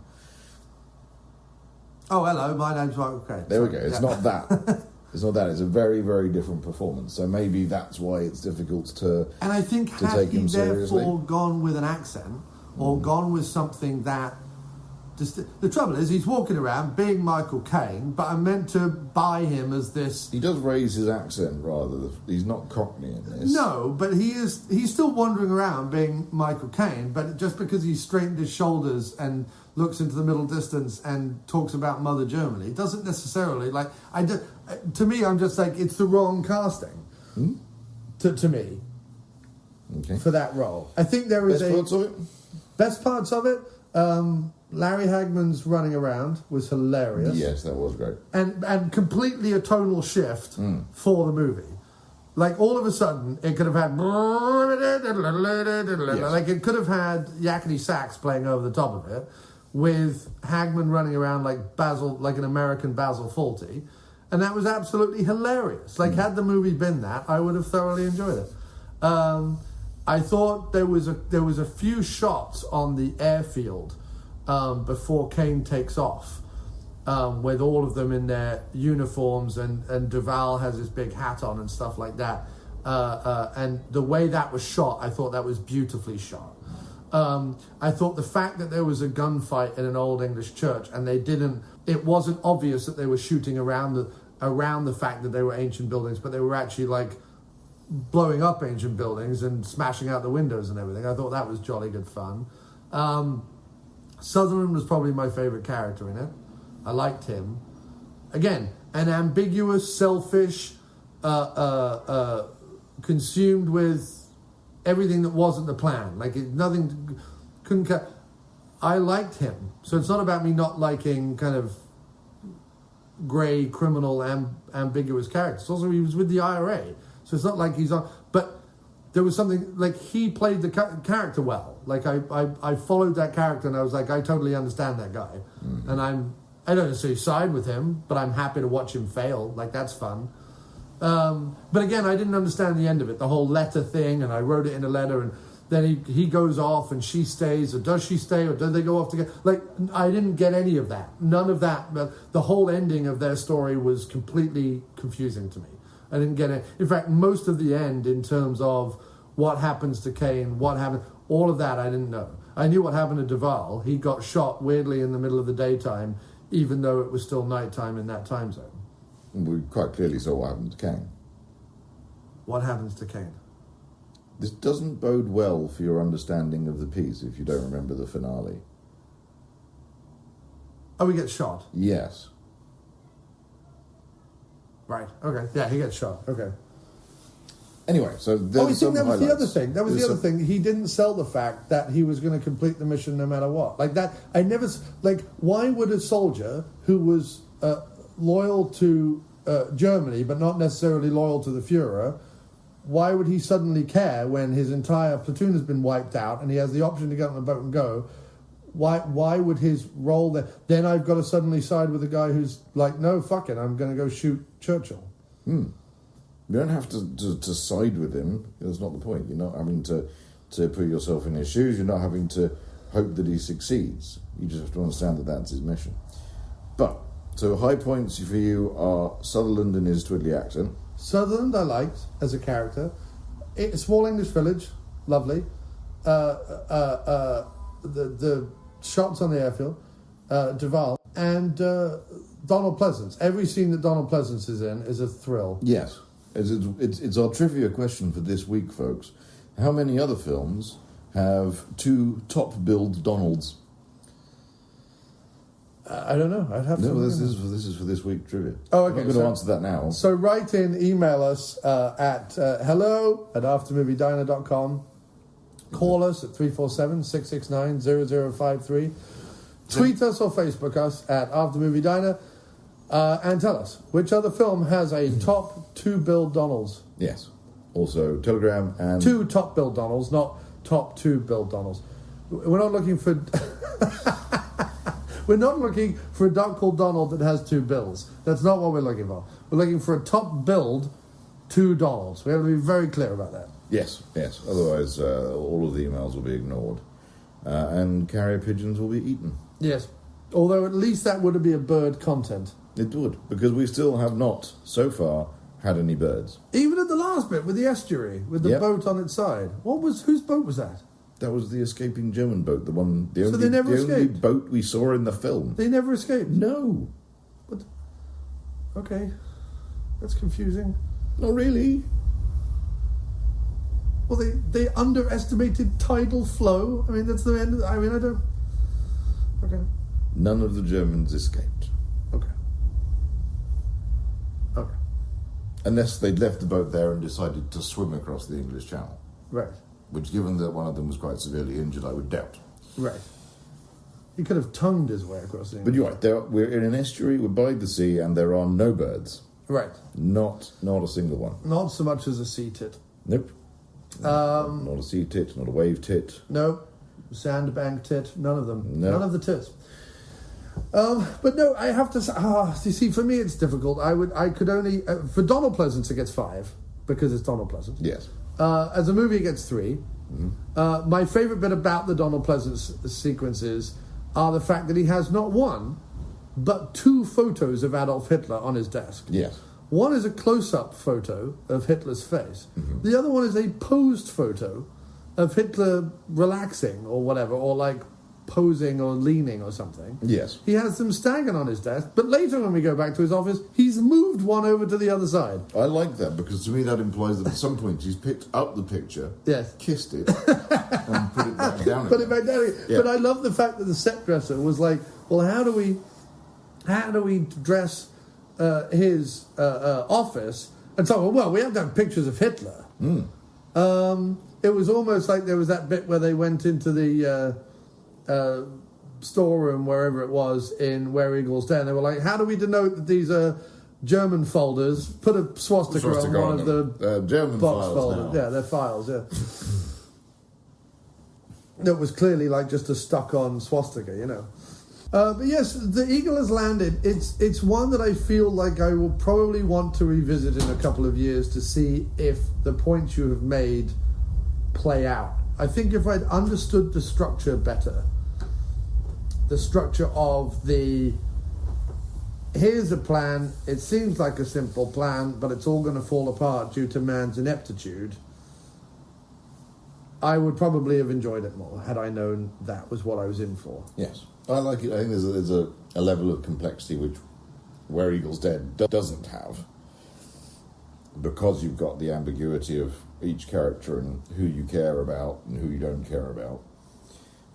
Oh, hello, my name's Michael Caine. There we go. It's not that. It's not that. It's a very, very different performance. So maybe that's why it's difficult to And I think had he therefore gone with an accent or gone with something that The trouble is, he's walking around being Michael Caine, but I'm meant to buy him as this. He does raise his accent rather. He's not Cockney in this. No, but he's still wandering around being Michael Caine, but just because he's straightened his shoulders and looks into the middle distance and talks about Mother Germany, it doesn't necessarily, to me, I'm just like, it's the wrong casting. To me. Okay. For that role. I think there is Best parts of it? Larry Hagman's running around was hilarious. Yes, that was great. And completely a tonal shift for the movie. Like, all of a sudden, it could have had... Like, it could have had yakety sax playing over the top of it, with Hagman running around like an American Basil Fawlty, and that was absolutely hilarious. Like, had the movie been that, I would have thoroughly enjoyed it. I thought there was a few shots on the airfield before Caine takes off, with all of them in their uniforms, and Duvall has his big hat on and stuff like that. And the way that was shot, I thought that was beautifully shot. I thought the fact that there was a gunfight in an old English church and it wasn't obvious that they were shooting around the fact that they were ancient buildings, but they were actually like blowing up ancient buildings and smashing out the windows and everything. I thought that was jolly good fun. Sutherland was probably my favourite character in it. I liked him. Again, an ambiguous, selfish, consumed with everything that wasn't the plan. Like, I liked him. So it's not about me not liking kind of grey, criminal, ambiguous characters. Also, he was with the IRA. So it's not like he's on... But there was something... Like, he played the character well. Like, I followed that character and I was like, I totally understand that guy. And I don't necessarily side with him, but I'm happy to watch him fail. Like, that's fun. But again, I didn't understand the end of it, the whole letter thing, and I wrote it in a letter, and then he goes off and she stays, or does she stay, or do they go off together? Like, I didn't get any of that. None of that. But the whole ending of their story was completely confusing to me. I didn't get it. In fact, most of the end, in terms of what happens to Caine, what happened, all of that I didn't know. I knew what happened to Duvall. He got shot weirdly in the middle of the daytime, even though it was still nighttime in that time zone. We quite clearly saw what happened to Caine. What happens to Caine? This doesn't bode well for your understanding of the piece if you don't remember the finale. Oh, he gets shot? Yes. Right, okay. Yeah, he gets shot. Okay. Anyway, so there's that was the other thing. That was the other thing. He didn't sell the fact that he was going to complete the mission no matter what. Like that, I never... Like, why would a soldier who was loyal to Germany, but not necessarily loyal to the Fuhrer, why would he suddenly care when his entire platoon has been wiped out and he has the option to get on the boat and go? Why would his role there... Then I've got to suddenly side with the guy who's like, no, fuck it, I'm going to go shoot Churchill. You don't have to side with him. That's not the point. You're not having to put yourself in his shoes. You're not having to hope that he succeeds. You just have to understand that that's his mission. But, so high points for you are Sutherland and his twiddly accent. Sutherland I liked as a character. Small English village, lovely. The shots on the airfield, Duvall, and Donald Pleasence. Every scene that Donald Pleasence is in is a thrill. Yes. It's our trivia question for this week, folks. How many other films have two top-billed Donalds? I don't know. I'd have to... No, this is for this week trivia. Oh, okay. I'm not going to answer that now. So write in, email us at hello@aftermoviediner.com. Call us at 347-669-0053. Tweet us or Facebook us at aftermoviediner. And tell us, which other film has a top two billed Donalds? Yes. Also, Telegram and... Two top billed Donalds, not top two billed Donalds. We're not looking for... We're not looking for a duck called Donald that has two bills. That's not what we're looking for. We're looking for a top billed two Donalds. We have to be very clear about that. Yes. Otherwise, all of the emails will be ignored. And carrier pigeons will be eaten. Yes. Although at least that would be a bird content. It would, because we still have not, so far, had any birds. Even at the last bit with the estuary, with the boat on its side. Whose boat was that? That was the escaping German boat, the only boat we saw in the film. They never escaped? No. What? Okay. That's confusing. Not really. Well, they underestimated tidal flow. I mean, that's the end. I don't... Okay. None of the Germans escaped. Okay. Unless they'd left the boat there and decided to swim across the English Channel. Right. Which, given that one of them was quite severely injured, I would doubt. Right. He could have tongued his way across the English. But you're right. We're in an estuary, we're by the sea, and there are no birds. Right. Not a single one. Not so much as a sea tit. Nope. Not a sea tit, not a wave tit. No. Sandbank tit. None of them. No. None of the tits. But no, I have to say, you see, for me it's difficult. I could only, for Donald Pleasence it gets 5, because it's Donald Pleasence. Yes. As a movie it gets 3. Mm-hmm. My favourite bit about the Donald Pleasence sequences are the fact that he has not one, but 2 photos of Adolf Hitler on his desk. Yes. One is a close-up photo of Hitler's face. Mm-hmm. The other one is a posed photo of Hitler relaxing or whatever, or like posing or leaning or something. Yes. He has them staggered on his desk, but later when we go back to his office, he's moved one over to the other side. I like that, because to me that implies that at some point he's picked up the picture, yes, kissed it, and put it back down again. Put it back down again. Yeah. But I love the fact that the set dresser was like, well, how do we dress his office? And so, well, we have to have pictures of Hitler. It was almost like there was that bit where they went into the storeroom, wherever it was, in Where Eagles Dare, and they were like, how do we denote that these are German folders? Put a swastika on one of the German box files folders. now. Yeah, they're files, yeah. That was clearly like just a stuck-on swastika, you know. But yes, The Eagle Has Landed. It's one that I feel like I will probably want to revisit in a couple of years to see if the points you have made play out. I think if I'd understood the structure better, the structure of here's a plan, it seems like a simple plan, but it's all going to fall apart due to man's ineptitude, I would probably have enjoyed it more had I known that was what I was in for. Yes. I like it. I think there's a level of complexity which Where Eagles Dare doesn't have, because you've got the ambiguity of each character and who you care about and who you don't care about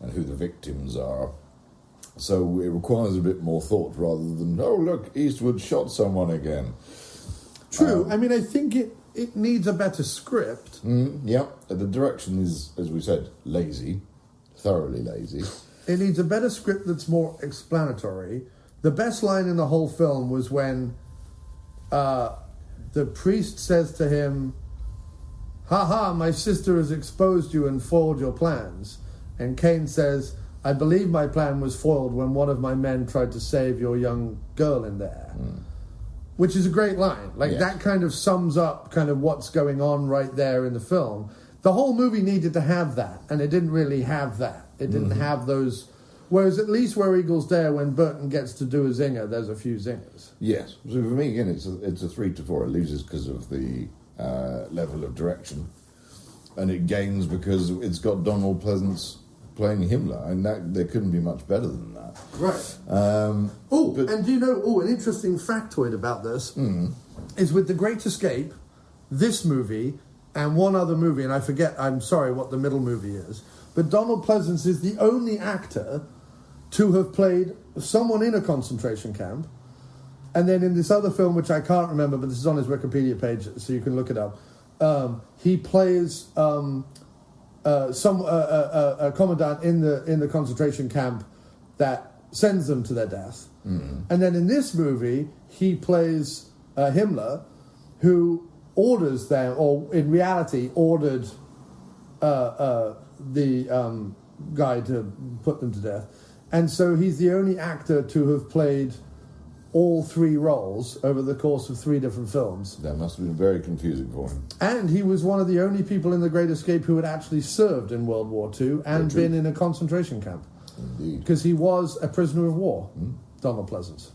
and who the victims are. So it requires a bit more thought rather than, oh, look, Eastwood shot someone again. True. I mean, I think it needs a better script. Yep. The direction is, as we said, lazy. Thoroughly lazy. It needs a better script that's more explanatory. The best line in the whole film was when the priest says to him, "Ha, my sister has exposed you and foiled your plans." And Caine says, "I believe my plan was foiled when one of my men tried to save your young girl in there." Which is a great line. Like, that kind of sums up kind of what's going on right there in the film. The whole movie needed to have that, and it didn't really have that. It didn't have those... Whereas at least Where Eagles Dare, when Burton gets to do a zinger, there's a few zingers. Yes. So for me, again, it's a 3 to 4. It loses because of the level of direction. And it gains because it's got Donald Pleasence playing Himmler, and that there couldn't be much better than that. Right. And do you know, an interesting factoid about this is with The Great Escape, this movie, and one other movie, and I forget, I'm sorry what the middle movie is, but Donald Pleasence is the only actor to have played someone in a concentration camp, and then in this other film, which I can't remember, but this is on his Wikipedia page, so you can look it up, he plays... a commandant in the concentration camp that sends them to their death. And then in this movie, he plays Himmler, who orders them, or in reality ordered the guy to put them to death. And so he's the only actor to have played all 3 roles over the course of 3 different films. That must have been very confusing for him. And he was one of the only people in The Great Escape who had actually served in World War II and been in a concentration camp. Indeed. Because he was a prisoner of war, Donald Pleasence.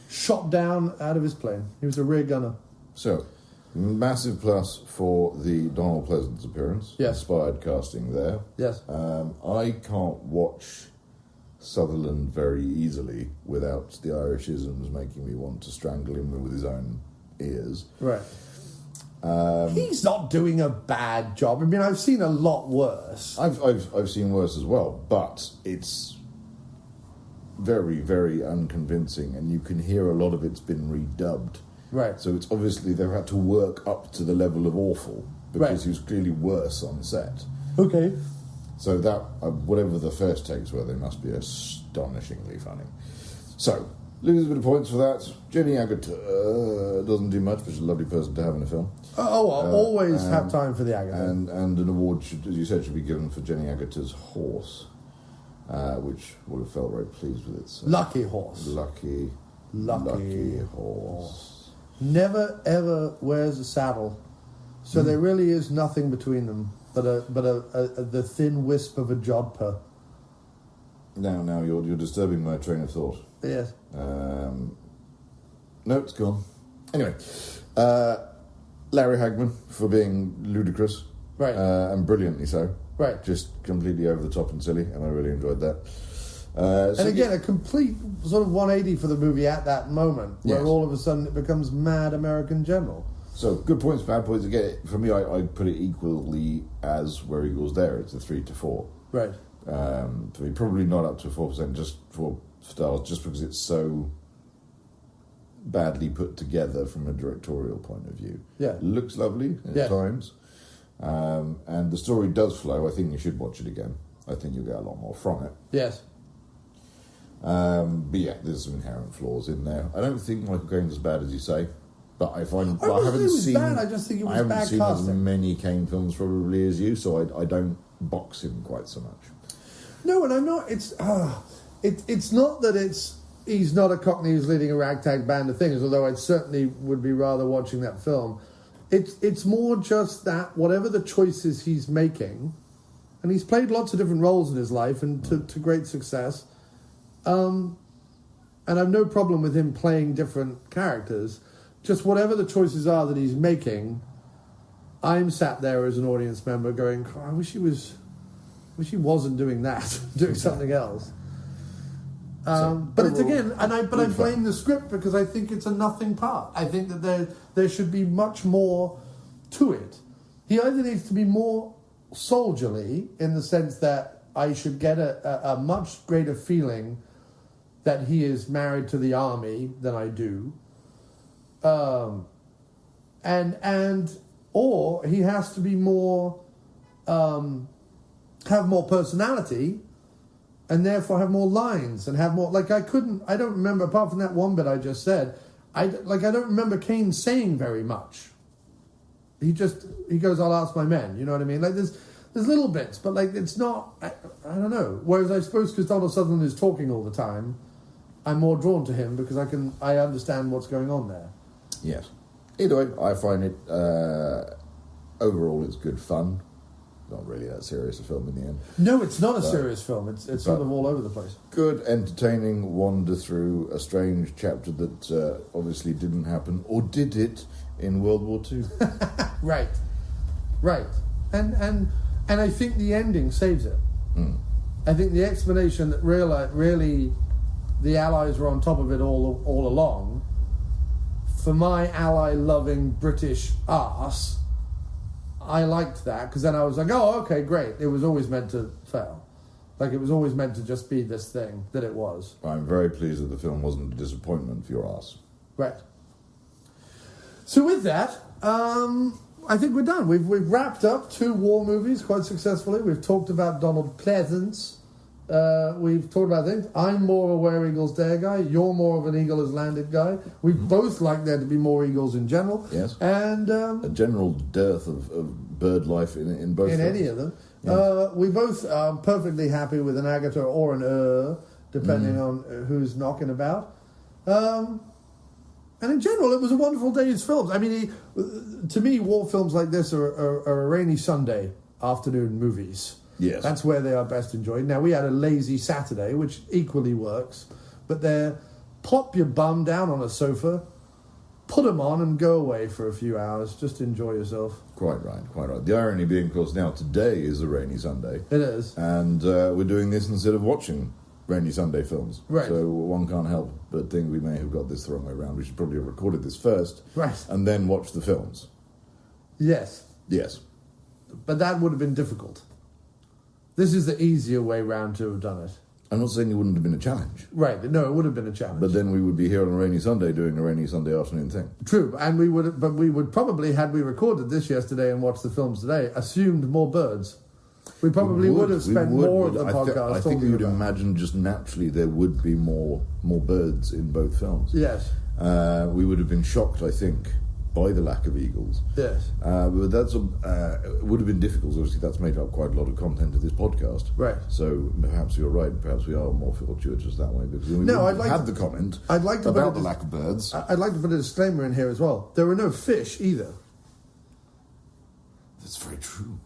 Shot down out of his plane. He was a rear gunner. So, Massive plus for the Donald Pleasence appearance. Yes. Inspired casting there. Yes. I can't watch Sutherland very easily without the Irish isms making me want to strangle him with his own ears. Right. He's not doing a bad job. I mean, I've seen a lot worse. I've seen worse as well, but it's very, very unconvincing, and you can hear a lot of it's been redubbed. Right. So it's obviously they've had to work up to the level of awful, because he was clearly worse on set. Okay. So that, whatever the first takes were, they must be astonishingly funny. So, lose a bit of points for that. Jenny Agutters doesn't do much, but she's a lovely person to have in a film. I'll always have time for the Agutters. And an award, as you said, should be given for Jenny Agutters' horse, which would have felt very pleased with its... Lucky horse. Lucky horse. Never, ever wears a saddle. So there really is nothing between them but the thin wisp of a jodhpur. Now you're disturbing my train of thought. Yes. No, it's gone. Anyway, Larry Hagman for being ludicrous. Right. And brilliantly so. Right. Just completely over the top and silly, and I really enjoyed that. And again, a complete sort of 180 for the movie at that moment, where all of a sudden it becomes mad American General. So, good points, bad points. Again, for me, I put it equally as Where Eagles Dare. It's a 3 to 4. Right. For me, probably not up to 4%, just for stars, just because it's so badly put together from a directorial point of view. Yeah. It looks lovely at times. And the story does flow. I think you should watch it again. I think you'll get a lot more from it. Yes. But yeah, there's some inherent flaws in there. I don't think Michael Caine's as bad as you say, but I haven't seen. Bad. I just think it was I haven't bad seen casting. as many Caine films probably as you, so I don't box him quite so much. No, and I'm not. It's not that he's not a Cockney who's leading a ragtag band of things. Although I certainly would be rather watching that film. It's more just that whatever the choices he's making, and he's played lots of different roles in his life and to great success. And I've no problem with him playing different characters. Just whatever the choices are that he's making, I'm sat there as an audience member going, I wish he wasn't doing that, doing something else. But it's again, I blame the script because I think it's a nothing part. I think that there should be much more to it. He either needs to be more soldierly in the sense that I should get a much greater feeling that he is married to the army than I do, or he has to be more have more personality. And therefore have more lines and have more... I don't remember, apart from that one bit I just said, I don't remember Caine saying very much. He goes, I'll ask my men, you know what I mean? There's little bits, but it's not... I don't know. Whereas I suppose because Donald Sutherland is talking all the time, I'm more drawn to him because I understand what's going on there. Yes. Either way, I find it... overall, it's good fun. Not really that serious a film in the end. No, it's not a serious film. It's sort of all over the place. Good, entertaining wander through a strange chapter that obviously didn't happen, or did it, in World War II. Right. And I think the ending saves it. I think the explanation that really the Allies were on top of it all along, for my ally-loving British arse, I liked that, because then I was like, oh, okay, great. It was always meant to fail. It was always meant to just be this thing that it was. I'm very pleased that the film wasn't a disappointment for your ass. Right. So with that, I think we're done. We've wrapped up 2 war movies quite successfully. We've talked about Donald Pleasence. We've talked about things. I'm more of a Where Eagles Dare guy. You're more of an Eagle Has Landed guy. We both like there to be more eagles in general. Yes. And a general dearth of bird life in both. In any of them. Yes. We both are perfectly happy with an Agutter or an depending on who's knocking about. And in general, it was a wonderful day's films. I mean, to me, war films like this are a rainy Sunday afternoon movies. Yes. That's where they are best enjoyed. Now, we had a lazy Saturday, which equally works, but they're plop your bum down on a sofa, put them on and go away for a few hours. Just enjoy yourself. Quite right, quite right. The irony being, of course, now today is a rainy Sunday. It is. And we're doing this instead of watching rainy Sunday films. Right. So one can't help but think we may have got this the wrong way around. We should probably have recorded this first. Right. And then watch the films. Yes. Yes. But that would have been difficult. This is the easier way round to have done it. I'm not saying it wouldn't have been a challenge. Right, no, it would have been a challenge. But then we would be here on a rainy Sunday doing a rainy Sunday afternoon thing. True, and we would probably, had we recorded this yesterday and watched the films today, assumed more birds. We probably would have spent more of the podcast. I think you'd imagine just naturally there would be more birds in both films. Yes. We would have been shocked, I think, by the lack of eagles. Yes. But that's it would have been difficult. Obviously, that's made up quite a lot of content of this podcast. Right. So perhaps you're right. Perhaps we are more fortuitous that way because we had the comment about the lack of birds. I'd like to put a disclaimer in here as well. There were no fish either. That's very true.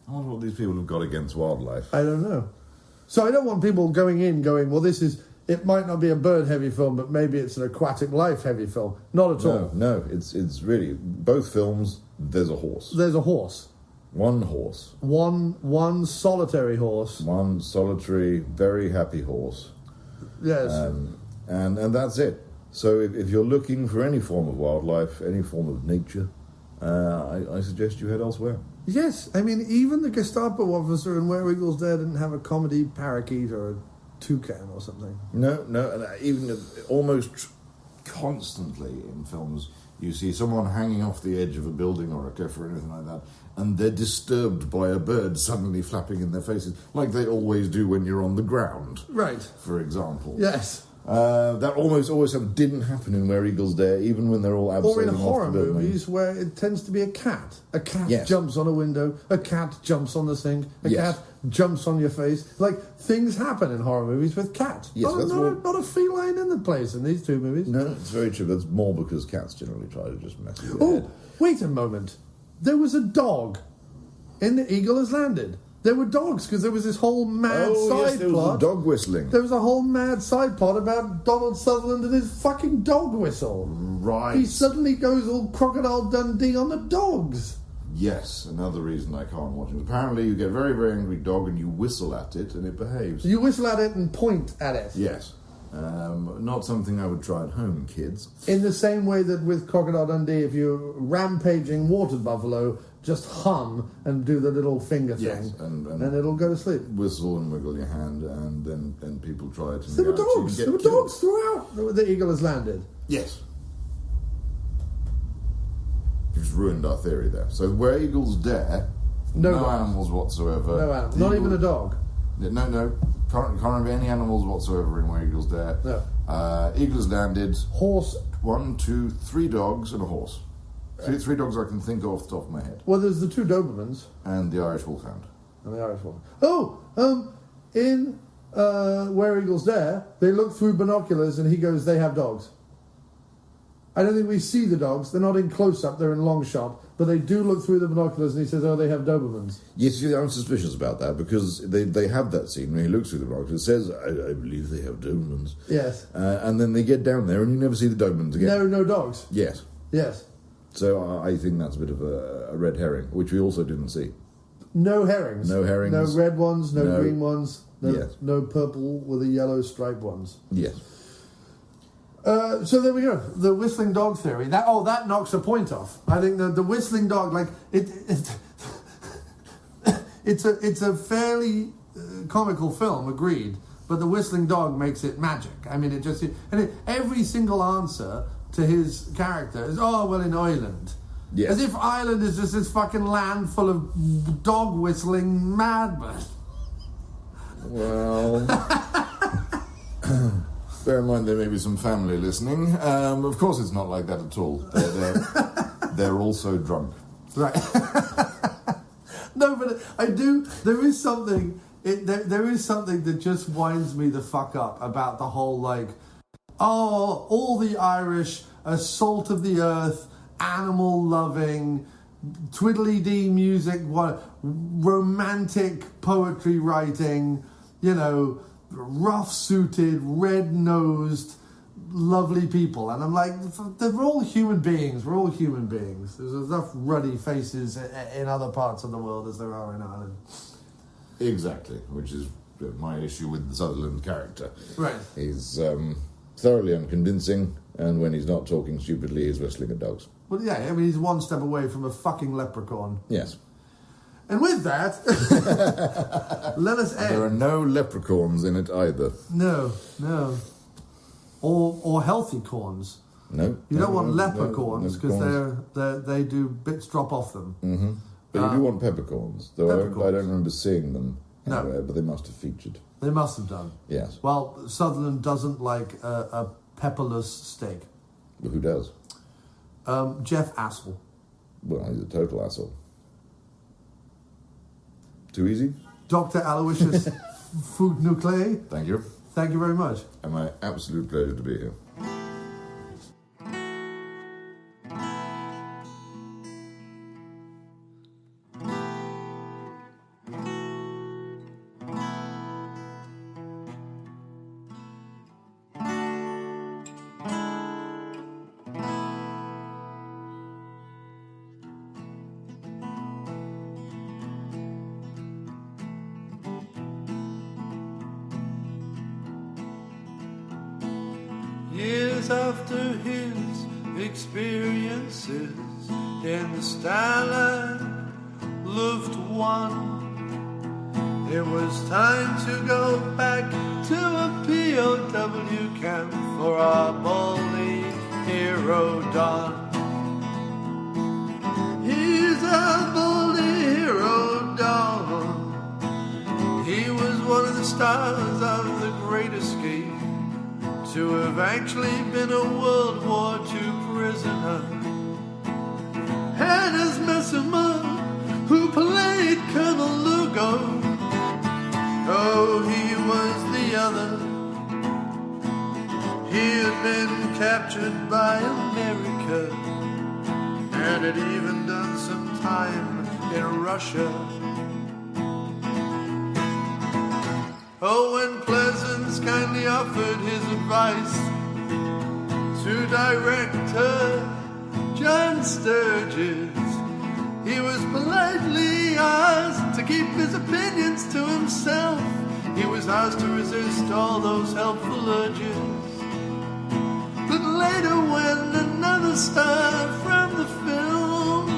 I wonder what these people have got against wildlife. I don't know. So I don't want people going, well, it might not be a bird-heavy film, but maybe it's an aquatic life-heavy film. Not at all. No, it's really... Both films, there's a horse. There's a horse. One horse. One solitary horse. One solitary, very happy horse. Yes. And that's it. So if you're looking for any form of wildlife, any form of nature, I suggest you head elsewhere. Yes, I mean, even the Gestapo officer in Where Eagles Dare didn't have a comedy parakeet or a toucan or something. No, and even almost constantly in films, you see someone hanging off the edge of a building or a cliff or anything like that, and they're disturbed by a bird suddenly flapping in their faces, like they always do when you're on the ground. Right. For example. Yes. That almost always didn't happen in Where Eagles Dare, even when they're all or in abseiling horror off the building. movies where it tends to be a cat. A cat Yes. jumps on a window, a cat jumps on the sink, a Yes. cat jumps on your face. Like, things happen in horror movies with cats. Yes, not a feline in the place in these two movies. No, it's very true. That's more because cats generally try to just mess with your head. Oh, wait a moment. There was a dog in The Eagle Has Landed. There were dogs, because there was this whole mad side there plot. was dog whistling. There was a whole mad side plot about Donald Sutherland and his fucking dog whistle. Right. He suddenly goes all Crocodile Dundee on the dogs. Yes, another reason I can't watch it. Apparently you get a very, very angry dog and you whistle at it and it behaves. You whistle at it and point at it. Yes. Not something I would try at home, kids. In the same way that with Crocodile Dundee, if you're rampaging water buffalo, just hum and do the little finger thing, Yes, and it'll go to sleep. Whistle and wiggle your hand, and then people try it. And There were dogs. There were dogs throughout The Eagle Has Landed. Yes. You've ruined our theory there. So where eagles dare, no animals whatsoever. No animals. Not even a dog. No. Can't have any animals whatsoever in Where Eagles Dare. No. Eagles Landed. Horse. 1, 2, 3 dogs and a horse. Three dogs I can think of off the top of my head. Well, there's the 2 Dobermans. And the Irish Wolfhound. And the Irish Wolfhound. Oh, in Where Eagles Dare, they look through binoculars and he goes, they have dogs. I don't think we see the dogs. They're not in close-up, they're in long shot. But they do look through the binoculars and he says, they have Dobermans. Yes, I'm suspicious about that because they have that scene where he looks through the binoculars. It says, I believe they have Dobermans. Yes. And then they get down there and you never see the Dobermans again. No dogs. Yes. Yes. So I think that's a bit of a red herring, which we also didn't see. No herrings. No herrings. No red ones, no green ones, Yes. no purple with a yellow stripe ones. Yes. So there we go. The whistling dog theory. That knocks a point off. I think the whistling dog, like it's a fairly comical film, agreed. But the whistling dog makes it magic. I mean, every single answer to his character is, in Ireland. Yes. As if Ireland is just this fucking land full of dog whistling madmen. Well, bear in mind there may be some family listening. Of course it's not like that at all. They're also drunk. Right. No, but I do. There is something. There is something that just winds me the fuck up about the whole all the Irish are salt of the earth, animal loving, twiddly-dee music, romantic poetry writing, rough suited, red nosed, lovely people. And I'm like, they're all human beings. We're all human beings. There's enough ruddy faces in other parts of the world as there are in Ireland. Exactly, which is my issue with the Sutherland character. Right. He's thoroughly unconvincing, and when he's not talking stupidly, he's whistling at dogs. Well, yeah, I mean, he's one step away from a fucking leprechaun. Yes. And with that, let us end. There are no leprechauns in it either. No. Or healthy corns. No. You don't want leprechauns because corns. they do bits drop off them. Mm-hmm. But you do want peppercorns, though peppercorns. I don't remember seeing them anywhere, No. but they must have featured. They must have done. Yes. Well, Sutherland doesn't like a pepperless steak. But who does? Jeff Assel. Well, he's a total asshole. Too easy? Dr. Aloysius Fuknuckle. Thank you. Thank you very much. And my absolute pleasure to be here. Years after his experiences in the Stalag Luft One, it was time to go back to a POW camp for our bully hero Don. He's a bully hero Don. He was one of the stars of the Great Escape, to have actually been a World War II prisoner. And as Massimo, who played Colonel Lugo, oh, he was the other. He had been captured by America and had even done some time in Russia. Oh, when Pleasence kindly offered his advice to director John Sturges, he was politely asked to keep his opinions to himself. He was asked to resist all those helpful urges. But later, when another star from the film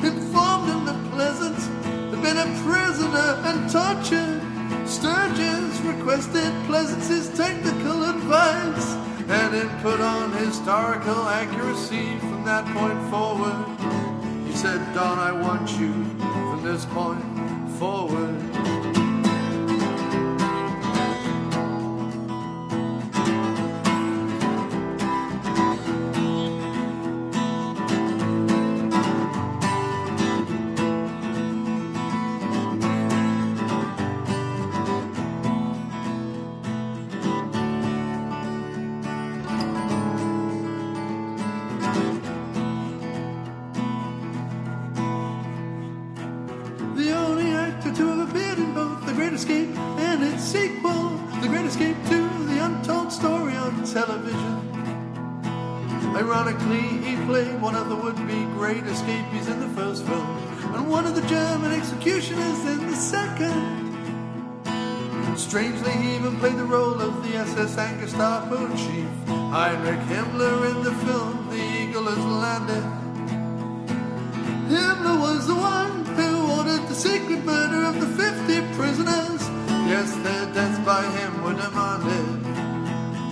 informed him that Pleasence had been a prisoner and tortured, Sturges requested Pleasence's technical advice and input on historical accuracy from that point forward. He said, Don, I want you from this point forward. Ironically, he played one of the would-be great escapees in the first film, and one of the German executioners in the second. Strangely, he even played the role of the SS Gestapo chief, Heinrich Himmler, in the film The Eagle Has Landed. Himmler was the one who ordered the secret murder of the 50 prisoners. Yes, their deaths by him were demanded.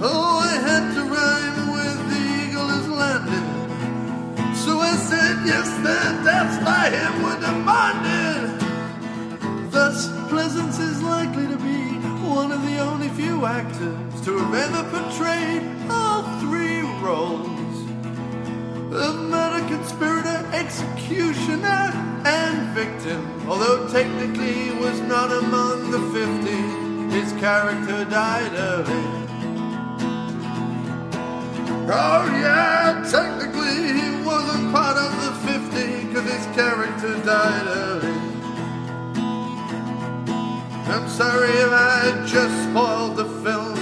Oh, I had to rhyme with The Eagle Has Landed, so I said, yes, their deaths by him were demanded. Thus, Pleasence is likely to be one of the only few actors to have ever portrayed all three roles of murder, conspirator, executioner, and victim. Although technically he was not among the 50, his character died early. Oh yeah, technically he wasn't part of the 50 because his character died early. I'm sorry if I just spoiled the film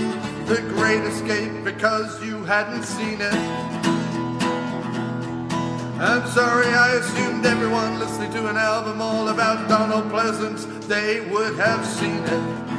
The Great Escape because you hadn't seen it. I'm sorry, I assumed everyone listening to an album all about Donald Pleasence, they would have seen it.